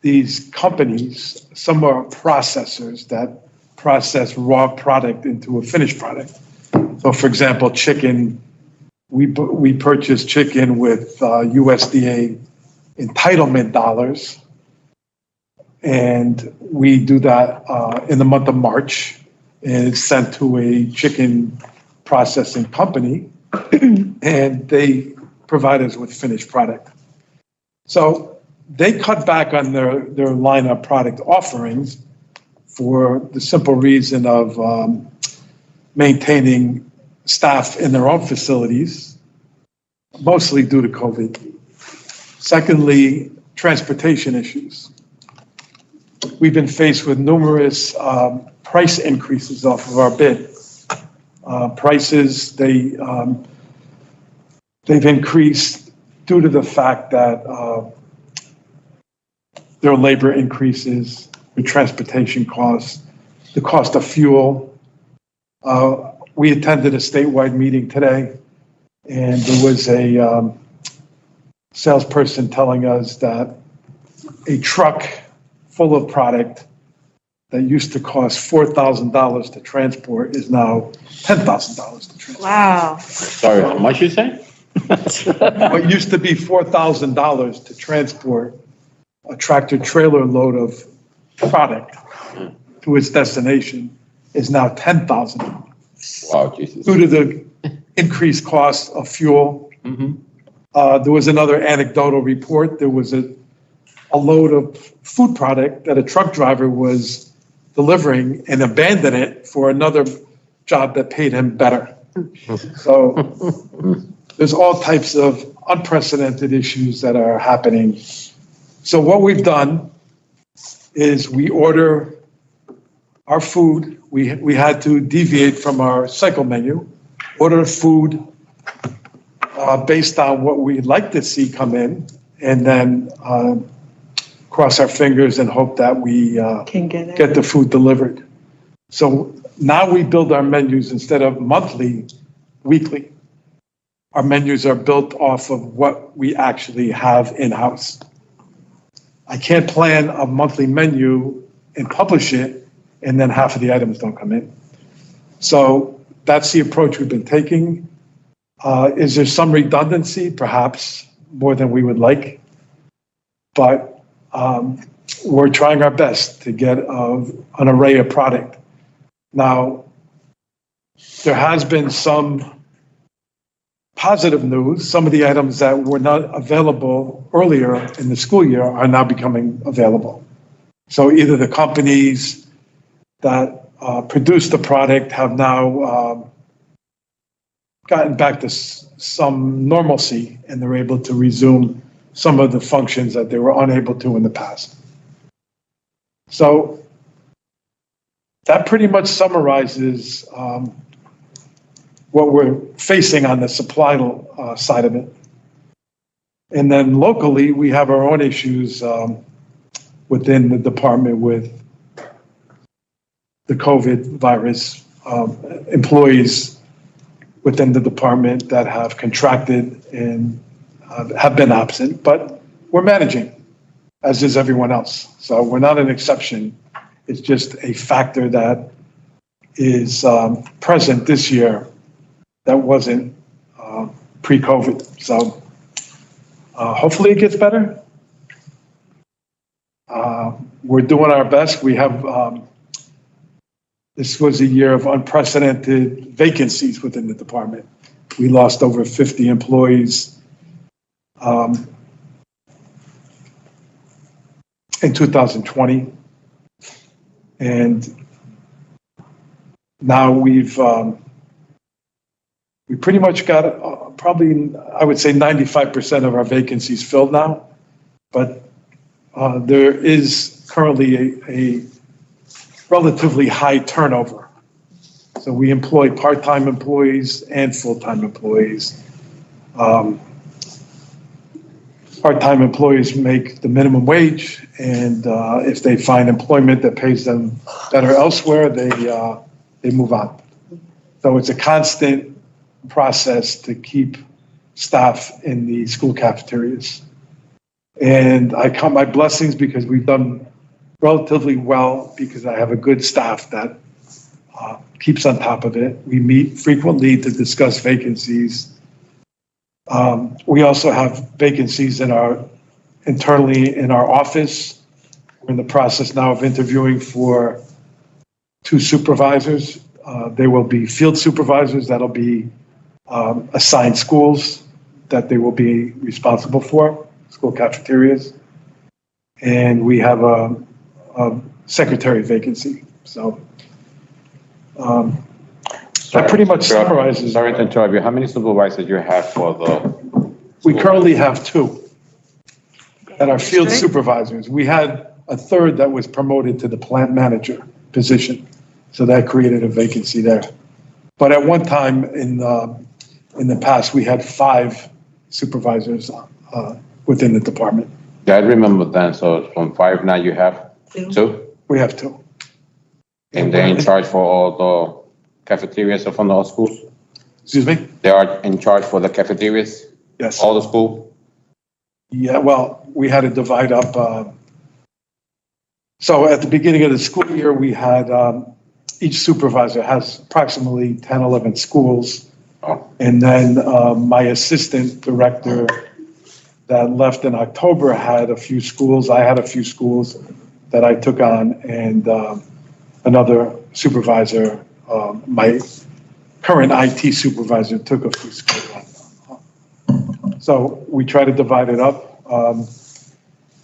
these companies, some are processors that process raw product into a finished product. So for example, chicken, we purchase chicken with USDA entitlement dollars. And we do that in the month of March, and it's sent to a chicken processing company, and they provide us with finished product. So they cut back on their line of product offerings for the simple reason of maintaining staff in their own facilities, mostly due to COVID. Secondly, transportation issues. We've been faced with numerous price increases off of our bid. Prices, they've increased due to the fact that there are labor increases, the transportation costs, the cost of fuel. We attended a statewide meeting today, and there was a salesperson telling us that a truck full of product that used to cost $4,000 to transport is now $10,000 to transport. Wow. Sorry, how much you say? What used to be $4,000 to transport a tractor trailer load of product to its destination is now $10,000 Wow, Jesus. due to the increased cost of fuel. There was another anecdotal report. There was a load of food product that a truck driver was delivering and abandoned it for another job that paid him better. So there's all types of unprecedented issues that are happening. So what we've done is we order our food. We had to deviate from our cycle menu, order food based on what we'd like to see come in, and then cross our fingers and hope that we get the food delivered. So now we build our menus instead of monthly, weekly. Our menus are built off of what we actually have in-house. I can't plan a monthly menu and publish it, and then half of the items don't come in. So that's the approach we've been taking. Is there some redundancy? Perhaps more than we would like. But we're trying our best to get an array of product. Now, there has been some positive news. Some of the items that were not available earlier in the school year are now becoming available. So either the companies that produce the product have now gotten back to some normalcy, and they're able to resume some of the functions that they were unable to in the past. So that pretty much summarizes what we're facing on the supply side of it. And then locally, we have our own issues within the department with the COVID virus, employees within the department that have contracted and have been absent, but we're managing, as is everyone else. So we're not an exception. It's just a factor that is present this year that wasn't pre-COVID. So hopefully it gets better. We're doing our best. We have, this was a year of unprecedented vacancies within the department. We lost over 50 employees in 2020. And now we pretty much got probably, I would say 95% of our vacancies filled now, but there is currently a relatively high turnover. So we employ part-time employees and full-time employees. Part-time employees make the minimum wage, and if they find employment that pays them better elsewhere, they move on. So it's a constant process to keep staff in the school cafeterias. And I count my blessings because we've done relatively well, because I have a good staff that keeps on top of it. We meet frequently to discuss vacancies. We also have vacancies internally in our office. We're in the process now of interviewing for 2 supervisors. They will be field supervisors that'll be assigned schools that they will be responsible for, school cafeterias. And we have a secretary vacancy. So that pretty much summarizes. Sorry to interrupt you. How many supervisors you have for the? We currently have 2 that are field supervisors. We had a third that was promoted to the plant manager position. So that created a vacancy there. But at one time in the past, we had 5 supervisors within the department. Yeah, I remember then. So from 5 now you have 2? We have 2. And they're in charge for all the cafeterias of all schools? Excuse me? They are in charge for the cafeterias? Yes. All the school? Yeah, well, we had to divide up So at the beginning of the school year, we had, each supervisor has approximately 10, 11 schools. And then my assistant director that left in October had a few schools. I had a few schools that I took on, and another supervisor, my current IT supervisor, took a few schools on. So we try to divide it up.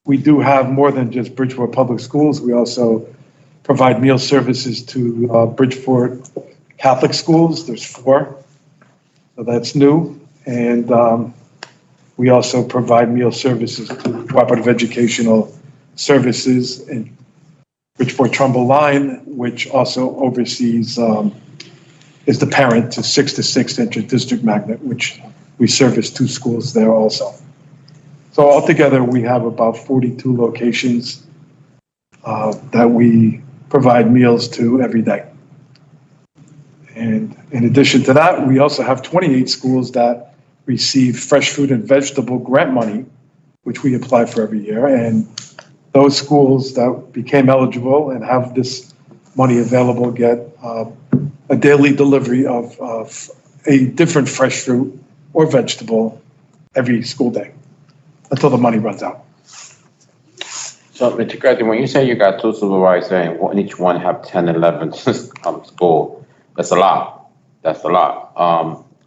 We do have more than just Bridgeport Public Schools. We also provide meal services to Bridgeport Catholic Schools. There's 4, so that's new. And we also provide meal services to Cooperative Educational Services in Bridgeport Trumbull Line, which also oversees, is the parent to 6 to 6 Inter-District Magnet, which we service 2 schools there also. So altogether, we have about 42 locations that we provide meals to every day. And in addition to that, we also have 28 schools that receive fresh fruit and vegetable grant money, which we apply for every year. And those schools that became eligible and have this money available get a daily delivery of a different fresh fruit or vegetable every school day until the money runs out. So, Mr. Curtin, when you say you got 2 supervisors and each one have 10, 11 school, that's a lot. That's a lot.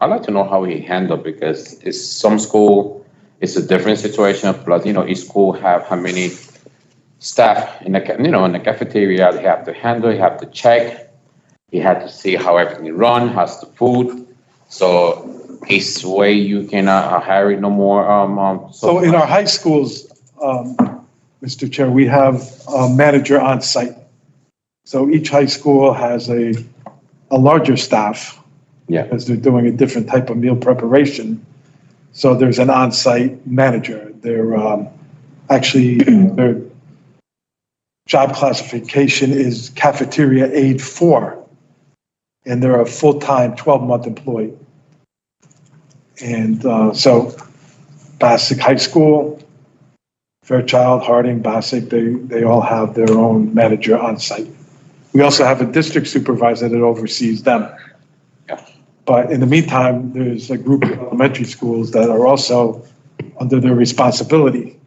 I'd like to know how he handled, because it's some school, it's a different situation. Plus, each school have how many staff in the, in the cafeteria. They have to handle, you have to check. You have to see how everything run, how's the food. So it's way you cannot hire no more. So in our high schools, Mr. Chair, we have a manager on site. So each high school has a larger staff. Yeah. Because they're doing a different type of meal preparation. So there's an on-site manager. They're actually, their job classification is cafeteria aide 4. And they're a full-time 12-month employee. And so Bassick High School, Fairchild, Harding, Bassick, they all have their own manager on site. We also have a district supervisor that oversees them. But in the meantime, there's a group of elementary schools that are also under their responsibility.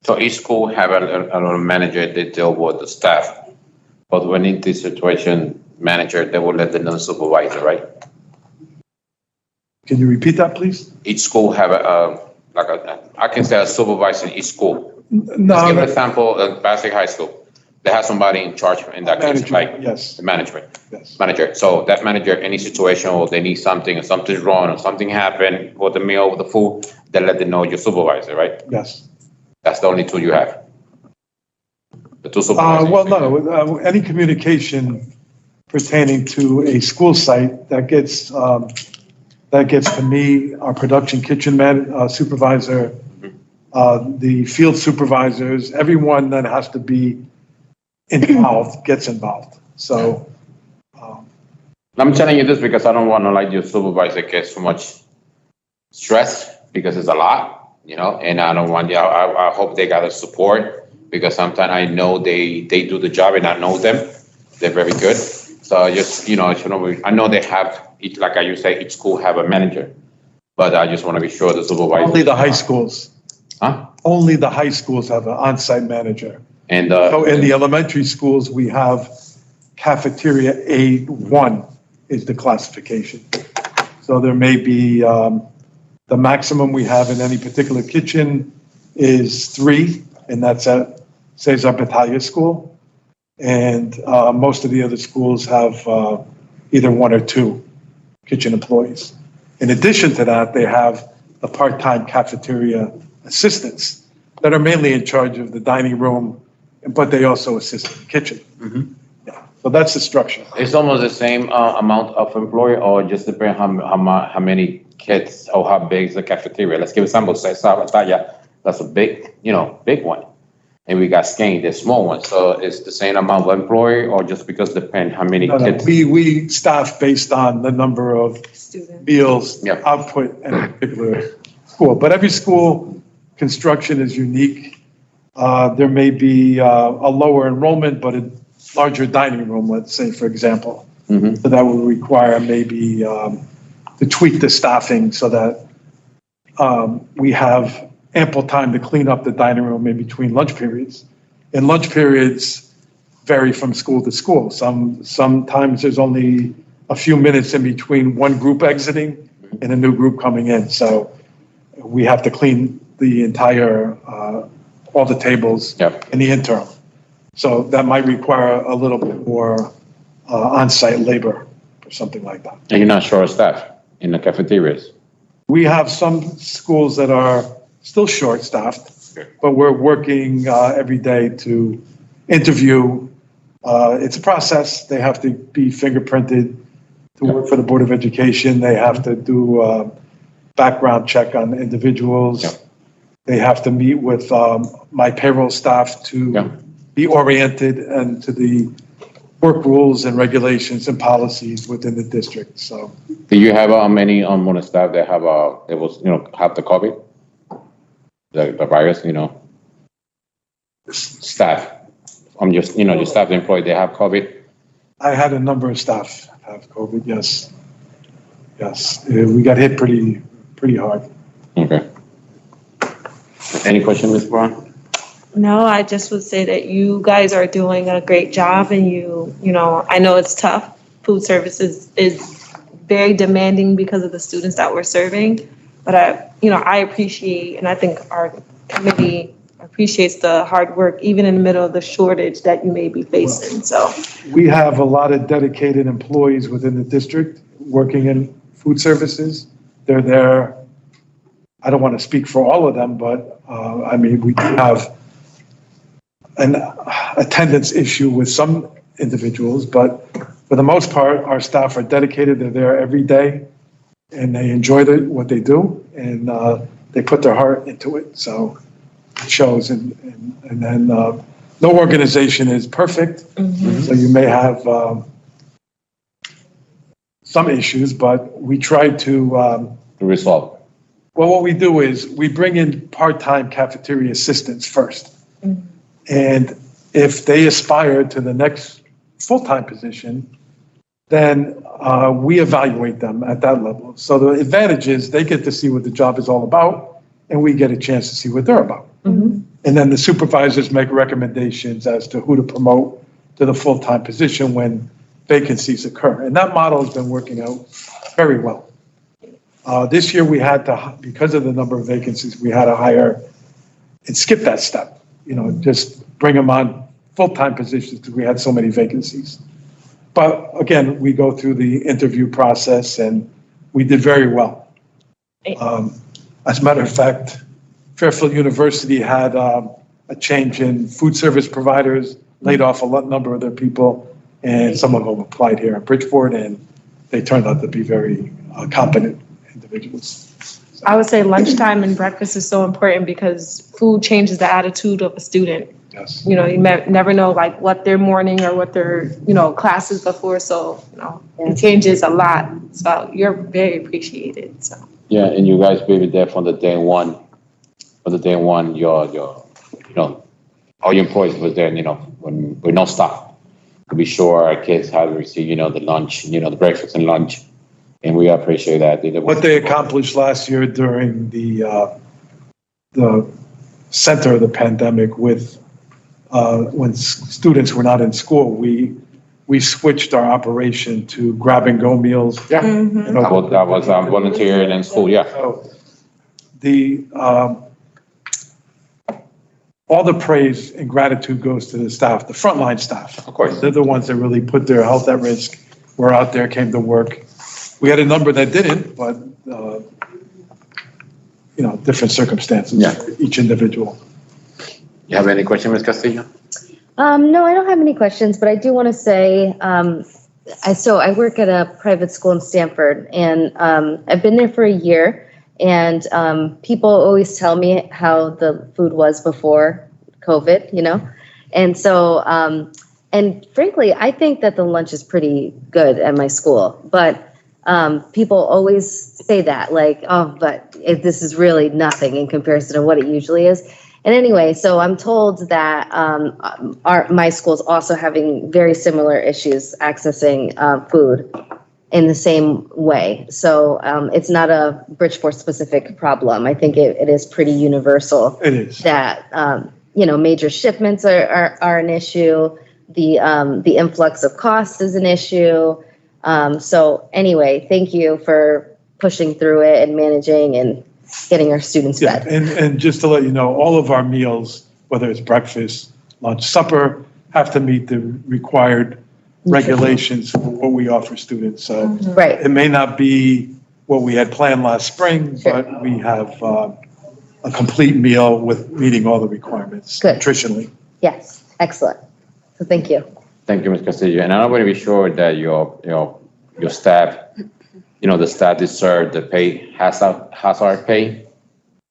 So each school have a manager that deal with the staff. But when in this situation, manager, they will let the non-supervisor, right? Can you repeat that, please? Each school have I can say a supervisor in each school. No. Let's give an example, Bassick High School. They have somebody in charge in that case, like Yes. the management. Yes. Manager. So that manager, any situation, or they need something, or something's wrong, or something happened with the meal, with the food, they let them know your supervisor, right? Yes. That's the only 2 you have. The 2 supervisors. Well, no, any communication pertaining to a school site that gets to me, our production kitchen supervisor, the field supervisors, everyone that has to be involved gets involved. So. I'm telling you this because I don't want to your supervisor get so much stress, because it's a lot, and I don't want, I hope they got the support, because sometimes I know they do the job and I know them. They're very good. So just, I know they have, each, like you say, each school have a manager, but I just want to be sure the supervisor. Only the high schools. Huh? Only the high schools have an on-site manager. And So in the elementary schools, we have cafeteria aide 1 is the classification. So there may be, the maximum we have in any particular kitchen is 3, and that's at Cesar Battaglia School. And most of the other schools have either 1 or 2 kitchen employees. In addition to that, they have the part-time cafeteria assistants that are mainly in charge of the dining room, but they also assist in the kitchen. Mhm. Yeah. So that's the structure. it's almost the same amount of employee, or just depend how many kids, or how big is the cafeteria. Let's give example, say Sabataya, that's a big, big one. And we got Skane, the small one. So it's the same amount of employee, or just because depend how many No, kids? we staff based on the number of Student. meals Yeah. output in a particular school. But every school construction is unique. There may be a lower enrollment, but a larger dining room, let's say, for example. Mhm. So that would require maybe to tweak the staffing so that we have ample time to clean up the dining room in between lunch periods. And lunch periods vary from school to school. Sometimes there's only a few minutes in between one group exiting and a new group coming in. So we have to clean the entire, all the tables Yep. in the interim. So that might require a little bit more on-site labor or something like that. And you're not short of staff in the cafeterias? We have some schools that are still short-staffed, but we're working every day to interview. It's a process. They have to be fingerprinted to work for the Board of Education. They have to do a background check on individuals. Yeah. They have to meet with my payroll staff to Yeah. be oriented and to the work rules and regulations and policies within the district. So Do you have many on staff that have have the COVID? The virus, staff. I'm just, your staff employee, they have COVID? I had a number of staff have COVID, yes. Yes, we got hit pretty hard. Okay. Any question, Ms. Brown? No, I just would say that you guys are doing a great job and I know it's tough. Food services is very demanding because of the students that we're serving. But I appreciate, and I think our committee appreciates the hard work, even in the middle of the shortage that you may be facing, so. We have a lot of dedicated employees within the district working in food services. They're there, I don't want to speak for all of them, but we do have an attendance issue with some individuals, but for the most part, our staff are dedicated. They're there every day and they enjoy what they do and they put their heart into it. So it shows. And then no organization is perfect. Mhm. So you may have some issues, but we try to, To resolve. well, what we do is we bring in part-time cafeteria assistants first. Mhm. And if they aspire to the next full-time position, then we evaluate them at that level. So the advantage is they get to see what the job is all about, and we get a chance to see what they're about. Mhm. And then the supervisors make recommendations as to who to promote to the full-time position when vacancies occur. And that model has been working out very well. This year we had to, because of the number of vacancies, we had to hire and skip that step, just bring them on full-time positions because we had so many vacancies. But again, we go through the interview process and we did very well. As a matter of fact, Fairfield University had a change in food service providers, laid off a number of their people, and some of them applied here at Bridgeport, and they turned out to be very competent individuals. I would say lunchtime and breakfast is so important because food changes the attitude of a student. Yes. You never know like what their morning or what their, classes before. So, it changes a lot. So you're very appreciated. So. Yeah, and you guys be there from the day one. From the day one, your all your employees was there, when we don't stop. To be sure our kids have received, the lunch, the breakfast and lunch. And we appreciate that. What they accomplished last year during the center of the pandemic with when students were not in school, we switched our operation to grab-and-go meals. Yeah, Mhm. that was volunteering in school, yeah. So all the praise and gratitude goes to the staff, the frontline staff. Of course. They're the ones that really put their health at risk, were out there, came to work. We had a number that didn't, but, different circumstances Yeah. for each individual. You have any question, Ms. Castillo? No, I don't have any questions, but I do want to say, I work at a private school in Stanford, and I've been there for a year, and people always tell me how the food was before COVID, and so, and frankly, I think that the lunch is pretty good at my school, but people always say that, like, oh, but this is really nothing in comparison to what it usually is. And anyway, so I'm told that my school's also having very similar issues accessing food in the same way. So it's not a Bridgeport specific problem. I think it is pretty universal. It is. That major shipments are an issue. The influx of costs is an issue. So anyway, thank you for pushing through it and managing and getting our students Yeah, fed. and just to let you know, all of our meals, whether it's breakfast, lunch, supper, have to meet the required regulations for what we offer students. So Right. it may not be what we had planned last spring, Sure. but we have a complete meal with meeting all the requirements Good. nutritionally. Yes, excellent. So thank you. Thank you, Ms. Castillo. And I want to be sure that your staff, the staff deserve the pay, hazard pay.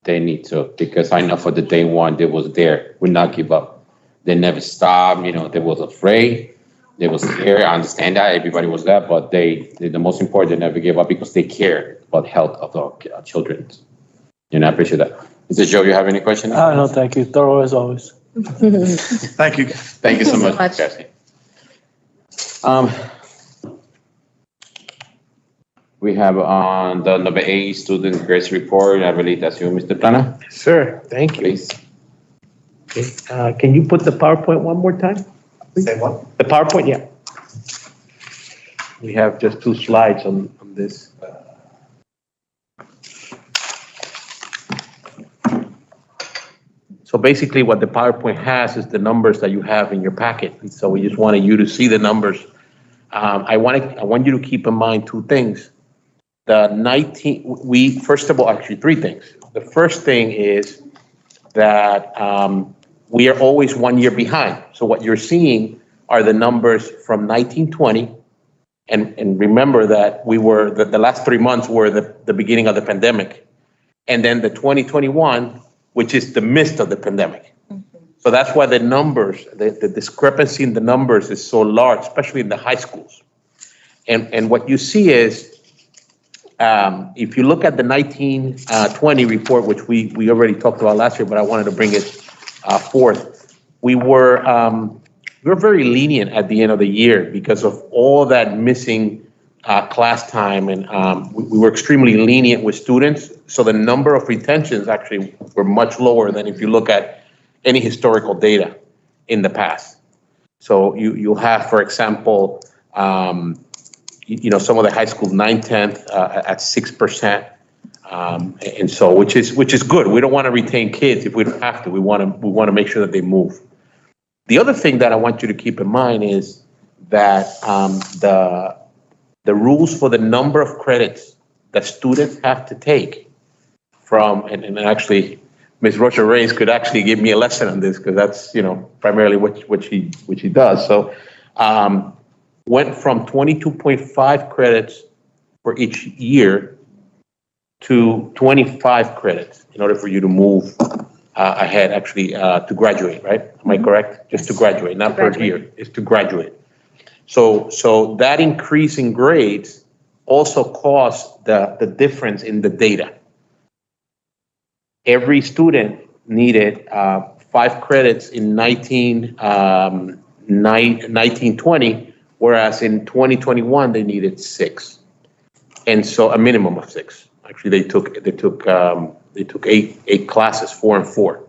They need to, because I know for the day one, they was there, would not give up. They never stopped, they was afraid. They was scared. I understand that everybody was there, but the most important, they never gave up because they care about the health of our children. I appreciate that. Mr. Joe, you have any questions? No, thank you. Thorough as always. Thank you. Thank you so much, Jesse. We have on the number 8 student grades report. I believe that's you, Mr. Plana. Sir, thank you. Please. Okay, can you put the PowerPoint one more time? Say what? The PowerPoint, yeah. We have just 2 slides on this. So basically what the PowerPoint has is the numbers that you have in your packet. And so we just wanted you to see the numbers. I want you to keep in mind 2 things. First of all, actually 3 things. The first thing is that we are always 1 year behind. So what you're seeing are the numbers from 1920. And remember that the last 3 months were the beginning of the pandemic. And then the 2021, which is the midst of the pandemic. So that's why the numbers, the discrepancy in the numbers is so large, especially in the high schools. And what you see is, if you look at the 1920 report, which we already talked about last year, but I wanted to bring it forth. We were very lenient at the end of the year because of all that missing class time, and we were extremely lenient with students. So the number of retentions actually were much lower than if you look at any historical data in the past. So you'll have, for example, some of the high school 9/10 at 6%, and so which is good. We don't want to retain kids if we don't have to. We want to make sure that they move. The other thing that I want you to keep in mind is that the rules for the number of credits that students have to take from, and actually Ms. Rocha Reyes could actually give me a lesson on this because that's primarily what she does. So went from 22.5 credits for each year to 25 credits in order for you to move ahead, actually to graduate, right? Am I correct? Just to graduate, not per year, it's to graduate. So that increase in grades also caused the difference in the data. Every student needed 5 credits in 1920, whereas in 2021 they needed 6, and so a minimum of 6. Actually, they took 8 classes, 4 and 4.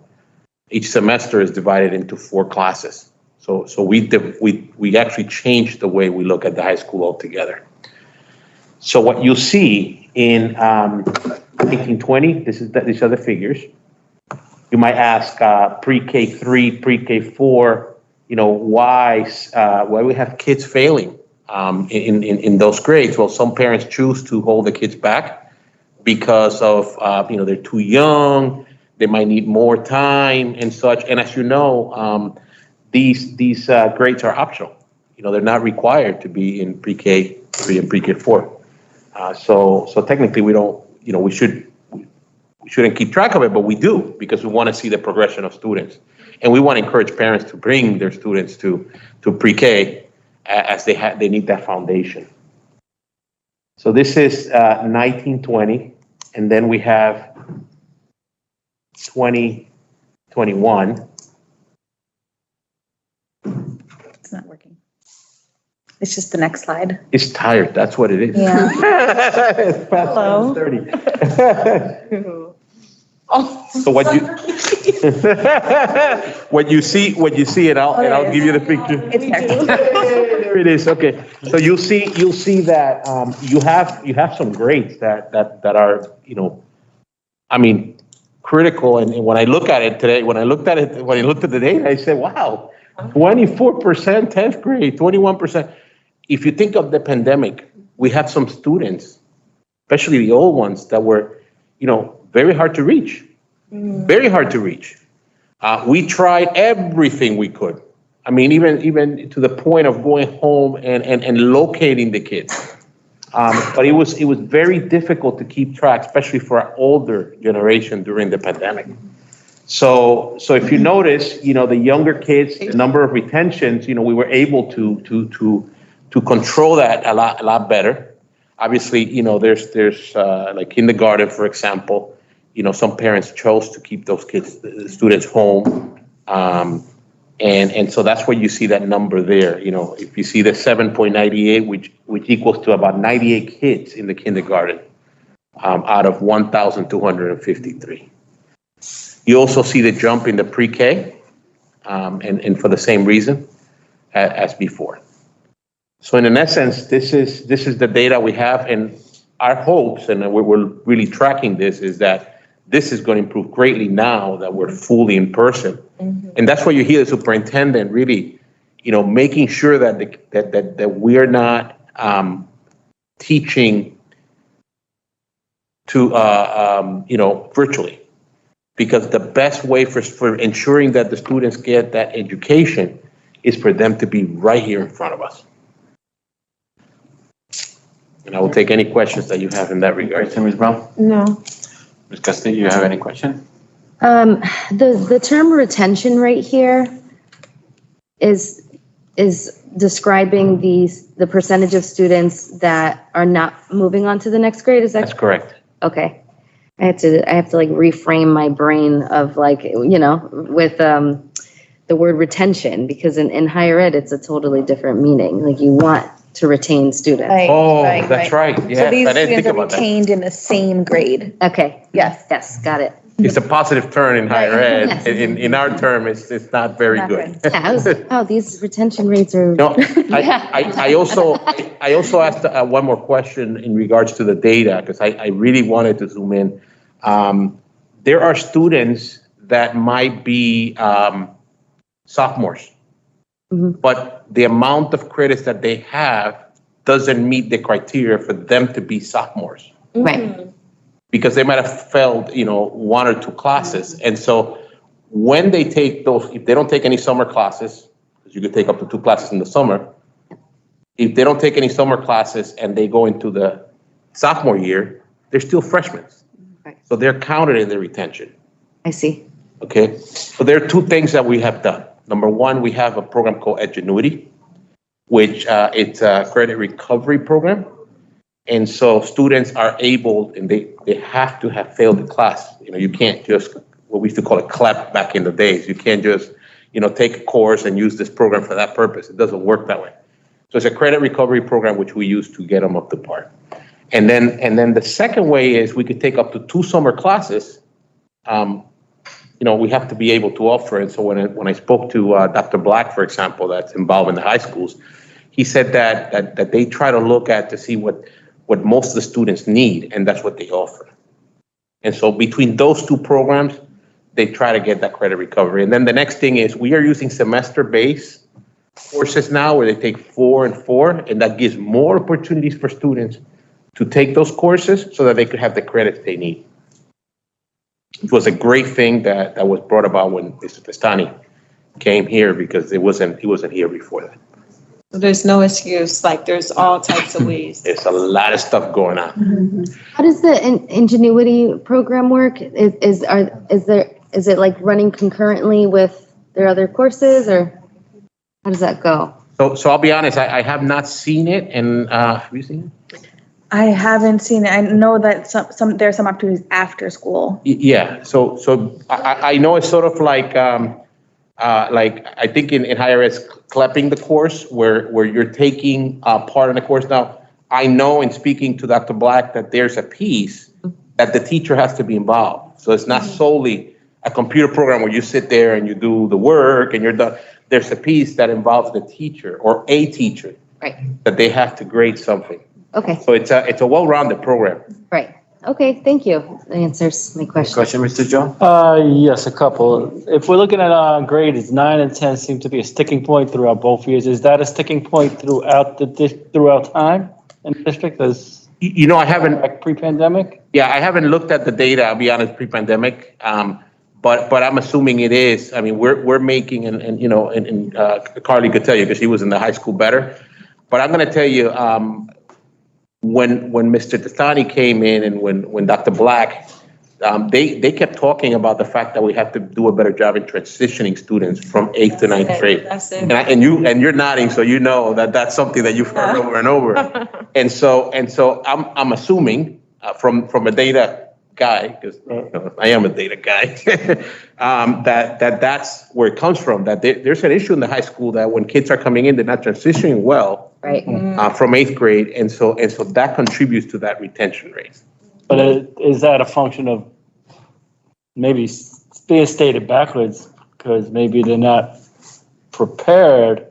Each semester is divided into 4 classes. So we actually changed the way we look at the high school altogether. So what you see in 1920, these are the figures. You might ask pre-K 3, pre-K 4, why we have kids failing in those grades? Well, some parents choose to hold the kids back because of they're too young, they might need more time and such. And as you know, these grades are optional. They're not required to be in pre-K 3 and pre-K 4. So technically we don't, we shouldn't keep track of it, but we do because we want to see the progression of students. And we want to encourage parents to bring their students to pre-K as they need that foundation. So this is 1920, and then we have 2021. 21. It's not working. It's just the next slide. It's tired, that's what it is. Yeah. It's past Hello. 7:30. Oh. So what you, when you see it, I'll give you the picture. It's next. There it is, okay. So you'll see that, you have some grades that are, I mean, critical. And when I look at it today, when I looked at the data, I said, wow, 24%, 10th grade, 21%. If you think of the pandemic, we had some students, especially the old ones, that were, very hard to reach. Very hard to reach. We tried everything we could. I mean, even to the point of going home and locating the kids. But it was very difficult to keep track, especially for our older generation during the pandemic. So if you notice, the younger kids, the number of retentions, we were able to control that a lot better. Obviously, there's like kindergarten, for example, some parents chose to keep those students home. And so that's where you see that number there. If you see the 7.98, which equals to about 98 kids in the kindergarten, out of 1,253. You also see the jump in the pre-K, and for the same reason as before. So in essence, this is the data we have, and our hopes, and we're really tracking this, is that this is going to improve greatly now that we're fully in person. Mm-hmm. And that's why you hear the superintendent really, making sure that we are not teaching to virtually, because the best way for ensuring that the students get that education is for them to be right here in front of us. And I will take any questions that you have in that regard. Ms. Brown? No. Ms. Castillo, you have any question? The term retention right here is describing the percentage of students that are not moving on to the next grade. Is that? That's correct. Okay. I have to like reframe my brain of like, with the word retention, because in higher ed, it's a totally different meaning. Like you want to retain students. Right, That's right. Yeah, So these I didn't think students are about that. retained in the same grade. Okay. Yes. Yes, got it. It's a positive turn in higher ed. Yes. In our term, it's not very Not good. good. Yeah, I was like, oh, these retention rates are. No, I also asked one more question in regards to the data, because I really wanted to zoom in. There are students that might be sophomores, but the amount of credits that they have doesn't meet the criteria for them to be sophomores. Right. Because they might have failed, one or two classes. And so when they take those, if they don't take any summer classes, because you could take up to 2 classes in the summer, if they don't take any summer classes and they go into the sophomore year, they're still freshmen. Right. So they're counted in the retention. I see. Okay. So there are 2 things that we have done. Number 1, we have a program called Edgenuity, which it's a credit recovery program. And so students are able, and they have to have failed the class. You can't just, what we used to call a CLEP back in the days. You can't just, take a course and use this program for that purpose. It doesn't work that way. So it's a credit recovery program which we use to get them up to par. And then the second way is we could take up to 2 summer classes. We have to be able to offer it. So when I spoke to Dr. Black, for example, that's involved in the high schools, he said that they try to look at to see what most of the students need, and that's what they offer. And so between those 2 programs, they try to get that credit recovery. And then the next thing is we are using semester-based courses now where they take 4 and 4, and that gives more opportunities for students to take those courses so that they could have the credits they need. It was a great thing that was brought about when Mr. Testani came here, because he wasn't here before that. So there's no excuse, like there's all types of ways. There's a lot of stuff going on. How does the Ingenuity program work? Is it like running concurrently with their other courses, or how does that go? So I'll be honest, I have not seen it, and have you seen it? I haven't seen it. I know that there's some opportunities after school. Yeah, so I know it's sort of like I think in higher ed, clapping the course where you're taking part in the course. Now, I know in speaking to Dr. Black that there's a piece that the teacher has to be involved. So it's not solely a computer program where you sit there and you do the work and you're done. There's a piece that involves the teacher or a teacher. Right. That they have to grade something. Okay, So it's a well-rounded program. right. Okay, thank you. That answers my question. Question, Mr. Joe? Yes, a couple. If we're looking at grades, 9 and 10 seem to be a sticking point throughout both years. Is that a sticking point throughout throughout time in the district as You know, I haven't, like pre-pandemic? yeah, I haven't looked at the data, I'll be honest, pre-pandemic. But I'm assuming it is. I mean, we're making, and you know, and Carly could tell you because she was in the high school better. But I'm going to tell you, when Mr. Testani came in and when Dr. Black, they kept talking about the fact that we have to do a better job in transitioning students from 8th to 9th grade. That's it. And you're nodding, so you know that that's something that you've heard over and over. And so I'm assuming from a data guy, because I am a data guy, that's where it comes from. That there's an issue in the high school that when kids are coming in, they're not transitioning well. Right. From 8th grade, and so that contributes to that retention rate. But is that a function of maybe being stated backwards because maybe they're not prepared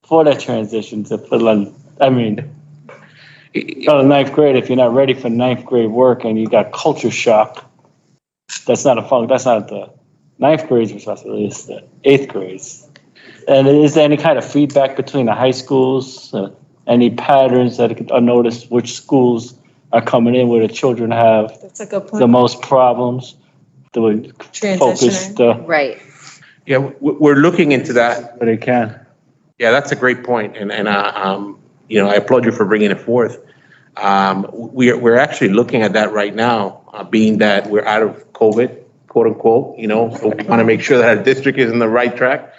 for that transition to put on, I mean, go to 9th grade, if you're not ready for 9th grade work and you got culture shock, that's not the 9th grade's responsibility, it's the 8th grades. And is there any kind of feedback between the high schools? Any patterns that are noticed? Which schools are coming in where the children have That's a good point. the most problems? The focus, Right. Yeah, we're looking into that. where they can. Yeah, that's a great point, and you know, I applaud you for bringing it forth. We're actually looking at that right now, being that we're out of COVID, quote unquote. You know, so we want to make sure that our district is in the right track.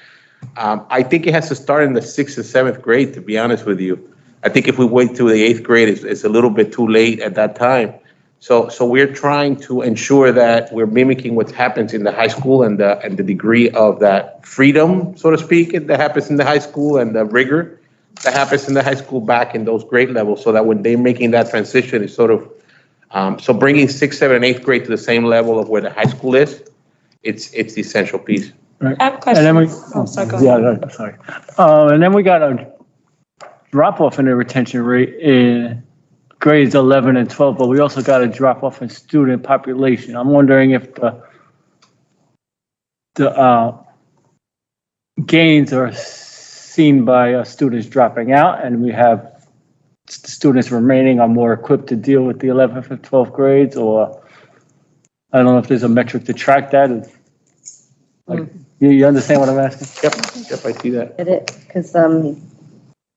I think it has to start in the 6th and 7th grade, to be honest with you. I think if we wait till the 8th grade, it's a little bit too late at that time. So we're trying to ensure that we're mimicking what happens in the high school and the degree of that freedom, so to speak, that happens in the high school and the rigor that happens in the high school back in those grade levels, so that when they're making that transition, it's sort of, so bringing 6th, 7th, and 8th grade to the same level of where the high school is, it's the essential piece. Right. I have a question. And then Sorry, go ahead. yeah, sorry. And then we got a drop off in the retention rate in grades 11 and 12, but we also got a drop off in student population. I'm wondering if the gains are seen by students dropping out and we have students remaining are more equipped to deal with the 11th and 12th grades, or I don't know if there's a metric to track that. Like, you understand what I'm asking? Yep, I see that. Get it? Because,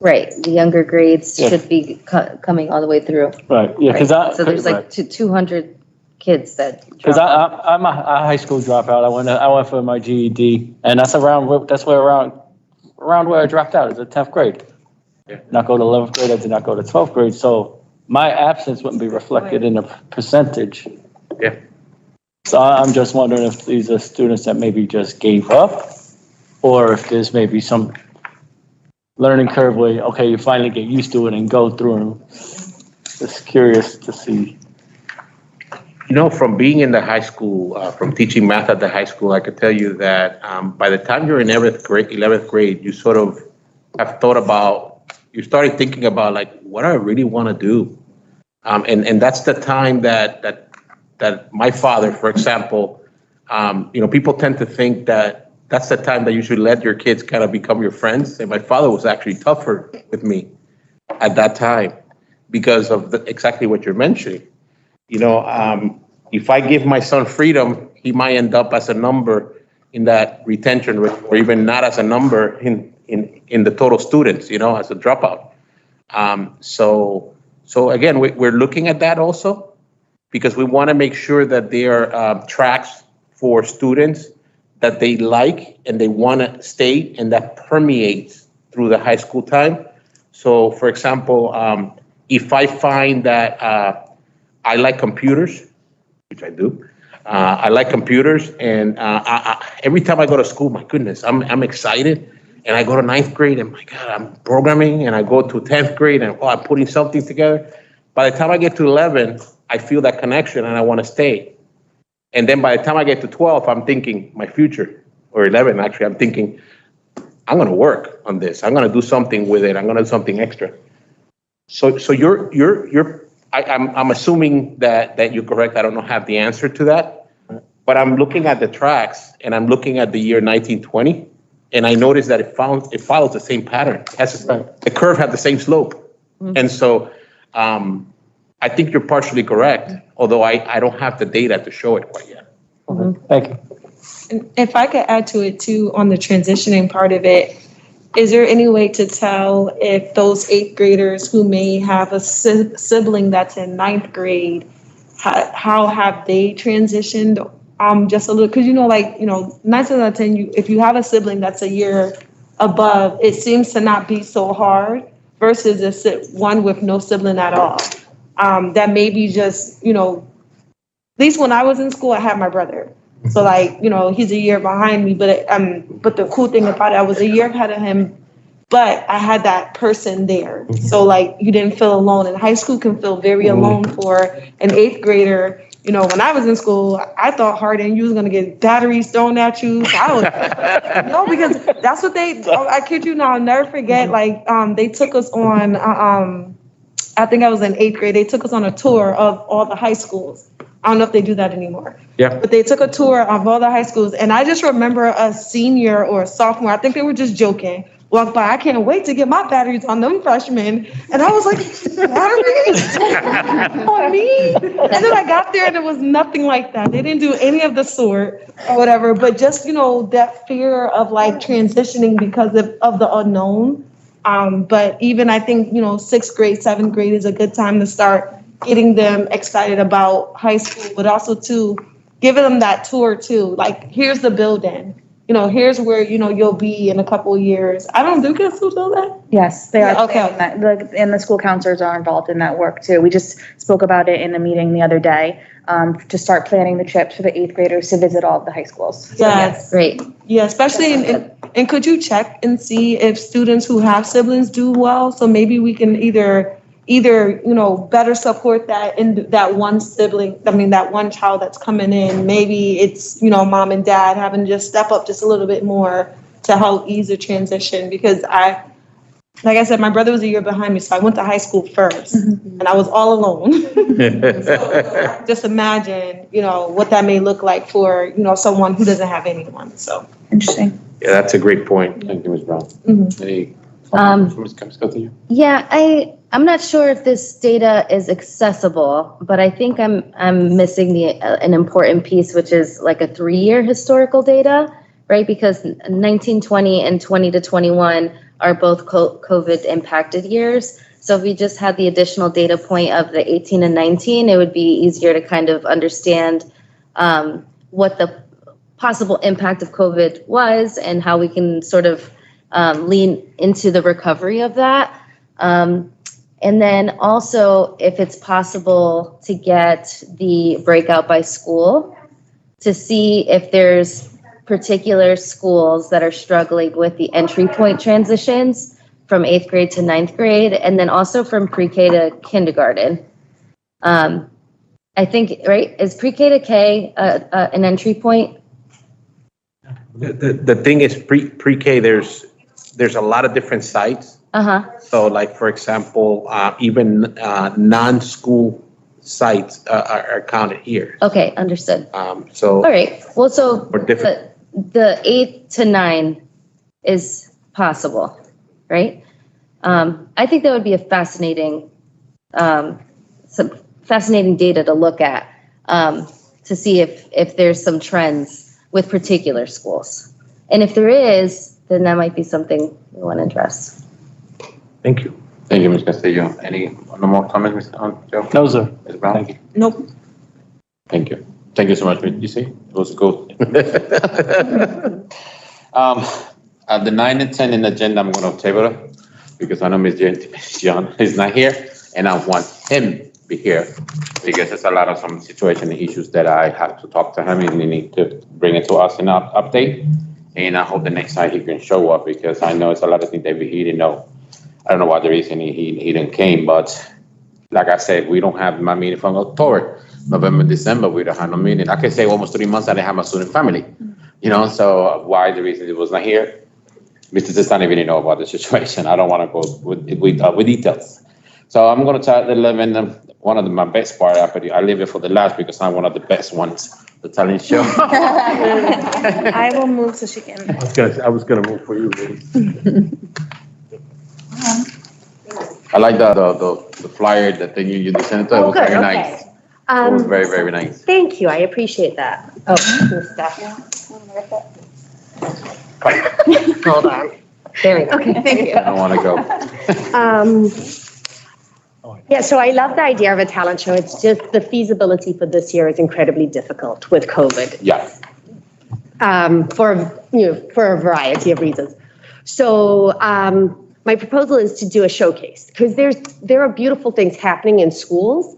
right, the younger grades Yeah. should be coming all the way through. Right, yeah, because Right. So there's like right. 200 kids that Because drop off. I'm a high school dropout. I went for my GED, and that's around where I dropped out, is the 10th grade. Yeah. Not go to 11th grade, I did not go to 12th grade, so my absence wouldn't be reflected in the percentage. Yeah. So I'm just wondering if these are students that maybe just gave up, or if there's maybe some learning curve where, okay, you finally get used to it and go through them. Just curious to see. You know, from being in the high school, from teaching math at the high school, I could tell you that by the time you're in 11th grade, you sort of have thought about, you started thinking about like, what do I really want to do? And that's the time that my father, for example, you know, people tend to think that that's the time that you should let your kids kind of become your friends. And my father was actually tougher with me at that time because of exactly what you're mentioning. You know, if I give my son freedom, he might end up as a number in that retention rate, or even not as a number in the total students, you know, as a dropout. So again, we're looking at that also, because we want to make sure that there are tracks for students that they like and they want to stay, and that permeates through the high school time. So, for example, if I find that I like computers, which I do, I like computers, and every time I go to school, my goodness, I'm excited. And I go to ninth grade, and my God, I'm programming, and I go to 10th grade, and I'm putting something together. By the time I get to 11, I feel that connection, and I want to stay. And then by the time I get to 12, I'm thinking my future, or 11, actually, I'm thinking, I'm going to work on this. I'm going to do something with it. I'm going to do something extra. So I'm assuming that you're correct. I don't have the answer to that, but I'm looking at the tracks, and I'm looking at the year 1920. And I noticed that it follows the same pattern. The curve had the same slope. Mm-hmm. And so I think you're partially correct, although I don't have the data to show it quite yet. Mm-hmm. Thank you. And if I could add to it too, on the transitioning part of it, is there any way to tell if those 8th graders who may have a sibling that's in 9th grade, how have they transitioned? Just a little, because 9 out of 10, if you have a sibling that's a year above, it seems to not be so hard versus one with no sibling at all. That maybe just, at least when I was in school, I had my brother. So he's a year behind me, but the cool thing about it, I was a year ahead of him, but I had that person there. So you didn't feel alone. And high school can feel very alone for an 8th grader. When I was in school, I thought Hardin, you was going to get batteries thrown at you. So I was, no, because that's what I kid you now, I'll never forget, they took us on, I think I was in 8th grade, they took us on a tour of all the high schools. I don't know if they do that anymore. Yeah. But they took a tour of all the high schools. And I just remember a senior or a sophomore, I think they were just joking, walked by, I can't wait to get my batteries on them freshmen. And I was like, batteries on me? And then I got there and it was nothing like that. They didn't do any of the sort or whatever, but just, that fear of transitioning because of the unknown. But even I think, 6th grade, 7th grade is a good time to start getting them excited about high school, but also to giving them that tour too. Here's the building. Here's where, you'll be in a couple of years. I don't do kids still do that? Yes, they are. Okay. And the school counselors are involved in that work too. We just spoke about it in a meeting the other day, to start planning the trips for the 8th graders to visit all of the high schools. So, yes. Great. Yeah, especially and could you check and see if students who have siblings do well? So maybe we can either better support that in that one sibling, that one child that's coming in. Maybe it's, mom and dad having to just step up just a little bit more to help ease the transition. Because like I said, my brother was a year behind me, so I went to high school first, and I was all alone. So just imagine, what that may look like for, someone who doesn't have anyone. So interesting. Yeah, that's a great point. Thank you, Ms. Brown. Mm-hmm. Any comments from Ms. Castillo? Yeah, I'm not sure if this data is accessible, but I think I'm missing an important piece, which is a 3-year historical data, right? Because 1920 and 20 to 21 are both COVID impacted years. So if we just had the additional data point of the 18 and 19, it would be easier to kind of understand what the possible impact of COVID was and how we can sort of lean into the recovery of that. And then also, if it's possible to get the breakout by school to see if there's particular schools that are struggling with the entry point transitions from 8th grade to 9th grade, and then also from pre-K to kindergarten. I think, right, is pre-K to K an entry point? The thing is, pre-K, there's a lot of different sites. So for example, even non-school sites are counted here. Okay, understood. So. All right, well, so the 8 to 9 is possible, right? I think that would be a fascinating, some fascinating data to look at, to see if there's some trends with particular schools. And if there is, then that might be something we want to address. Thank you. Thank you, Ms. Castillo. No more comments, Mr. Joe? No, sir. Ms. Brown? Thank you. nope. Thank you. Thank you so much. You see, it was good. The 9 and 10 in the agenda, I'm going to table it because I know Ms. John is not here. and I want him to be here because there's a lot of some situation and issues that I have to talk to him and he need to bring it to us in an update. And I hope the next time he can show up because I know it's a lot of things that he didn't know. I don't know why the reason he didn't came, but like I said, we don't have my meeting from October, November, December, we don't have no meeting. I can say almost 3 months I didn't have my student family, so why the reason it was not here? Mr. Testani didn't know about the situation. I don't want to go with details. So I'm going to try to live in my best part. I leave it for the last because I'm one of the best ones, the talent show. I will move so she can. I was gonna move for you, Lee. I like the flyer, the thing you sent to. It was very nice. It was very, very nice. Thank you, I appreciate that. Oh, Steph. Hold on. There we go. Okay, thank you. I don't want to go. Yeah, so I love the idea of a talent show. It's just the feasibility for this year is incredibly difficult with COVID. Yeah. For a variety of reasons. So my proposal is to do a showcase because there are beautiful things happening in schools.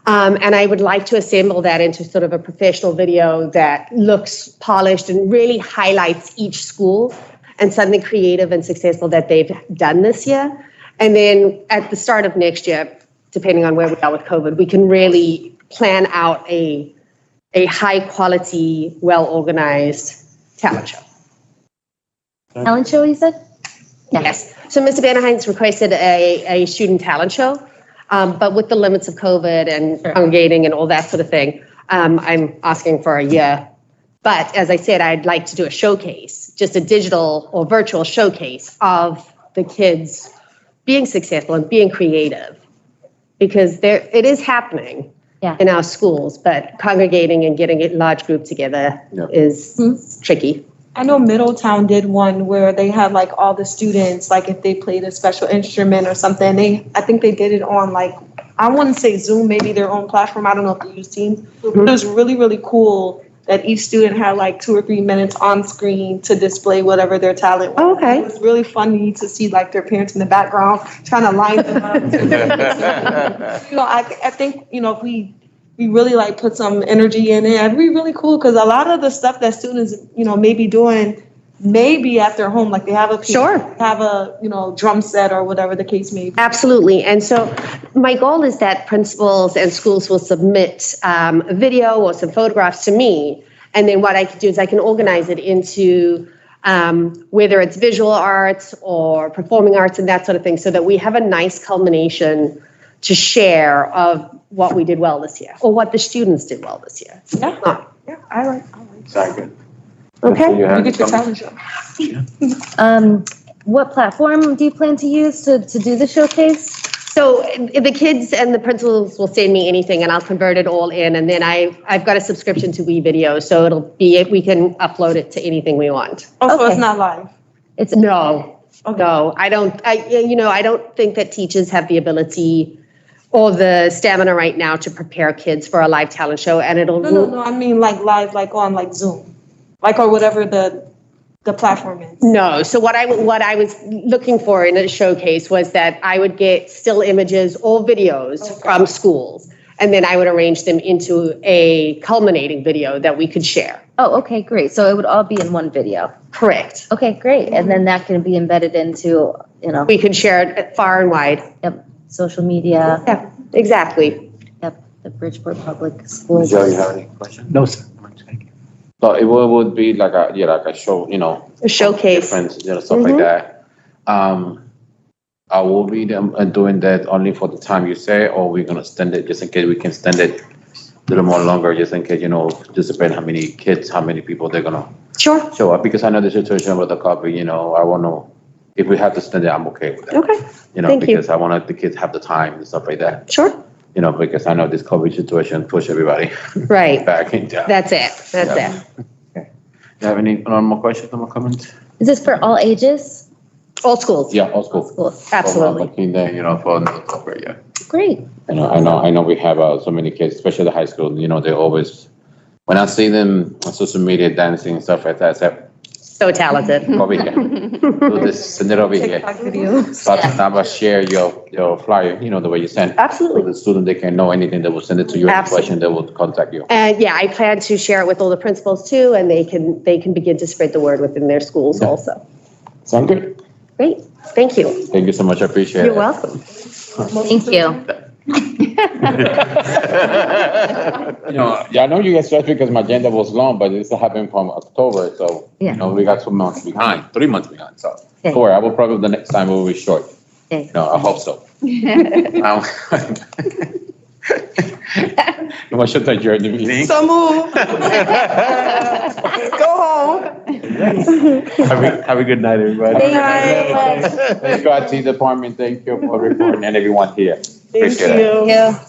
And I would like to assemble that into sort of a professional video that looks polished and really highlights each school and something creative and successful that they've done this year. And then at the start of next year, depending on where we are with COVID, we can really plan out a high quality, well-organized talent show. Talent show, you said? Yes. So Mr. Bannerhein's requested a student talent show. But with the limits of COVID and congregating and all that sort of thing, I'm asking for a year. But as I said, I'd like to do a showcase, just a digital or virtual showcase of the kids being successful and being creative. Because it is happening in our schools, but congregating and getting a large group together is tricky. I know Middletown did one where they had like all the students, like if they played a special instrument or something, I think they did it on like, I wouldn't say Zoom, maybe their own platform. I don't know if they use Teams. But it was really, really cool that each student had like 2 or 3 minutes on screen to display whatever their talent was. Oh, okay. It was really funny to see like their parents in the background trying to line them up. I think, if we really like put some energy in it, it'd be really cool because a lot of the stuff that students, may be doing maybe at their home, like they have a have a drum set or whatever the case may be. Absolutely. And so my goal is that principals and schools will submit a video or some photographs to me. And then what I can do is I can organize it into whether it's visual arts or performing arts and that sort of thing, so that we have a nice culmination to share of what we did well this year or what the students did well this year. Yeah, I like. Sounds good. Okay. You get your talent show. What platform do you plan to use to do the showcase? So the kids and the principals will send me anything and I'll convert it all in. And then I've got a subscription to WeVideo, so we can upload it to anything we want. Oh, so it's not live? It's no, I don't think that teachers have the ability or the stamina right now to prepare kids for a live talent show, and it'll. No, I mean like live, like on like Zoom, like or whatever the platform is. No, so what I was looking for in a showcase was that I would get still images or videos from schools, and then I would arrange them into a culminating video that we could share. Oh, okay, great. So it would all be in one video. Correct. Okay, great. And then that can be embedded into, We could share it far and wide. Yep, social media. Yeah, exactly. Yep, the Bridgeport Public Schools. Joe, you have any questions? No, sir. Thank you. So it would be like a show, A showcase. different, stuff like that. I will be doing that only for the time you say, or we're gonna extend it just in case we can extend it a little more longer, just in case, just depend how many kids, how many people they're gonna Sure. show up, because I know the situation with the copy, I want to, if we have to extend it, I'm okay with that. Okay. Thank you. Because I want the kids have the time and stuff like that, Sure. because I know this COVID situation push everybody Right. back in town. That's it. That's Yeah. it. You have any more questions, more comments? Is this for all ages? All schools. Yeah, all school. Schools. Absolutely. For the cover, yeah. Great. I know we have so many kids, especially the high school, they always, when I see them on social media dancing and stuff like that, I say, So talented. Over here. So just send it over here. TikTok videos. So I'll share your flyer, the way you send. So Absolutely. the student, they can know anything, they will send it to you, any Absolutely. question, they will contact you. And yeah, I plan to share it with all the principals too, and they can begin to spread the word within their schools Yeah. also. Sound good? Great, thank you. Thank you so much, I appreciate it. You're welcome. Thank you. Yeah, I know you guys stressed because my agenda was long, but this happened from October, so, Yeah. we got 2 months behind, 3 months behind, so. Okay. Don't worry, I will probably, the next time it will be short. Okay. No, I hope so. You want to adjourn the meeting? So move. Go home. Have a good night, everybody. Thank you. Thank you, IT department, thank you for reporting and everyone here. Thank Appreciate it. you. Yeah.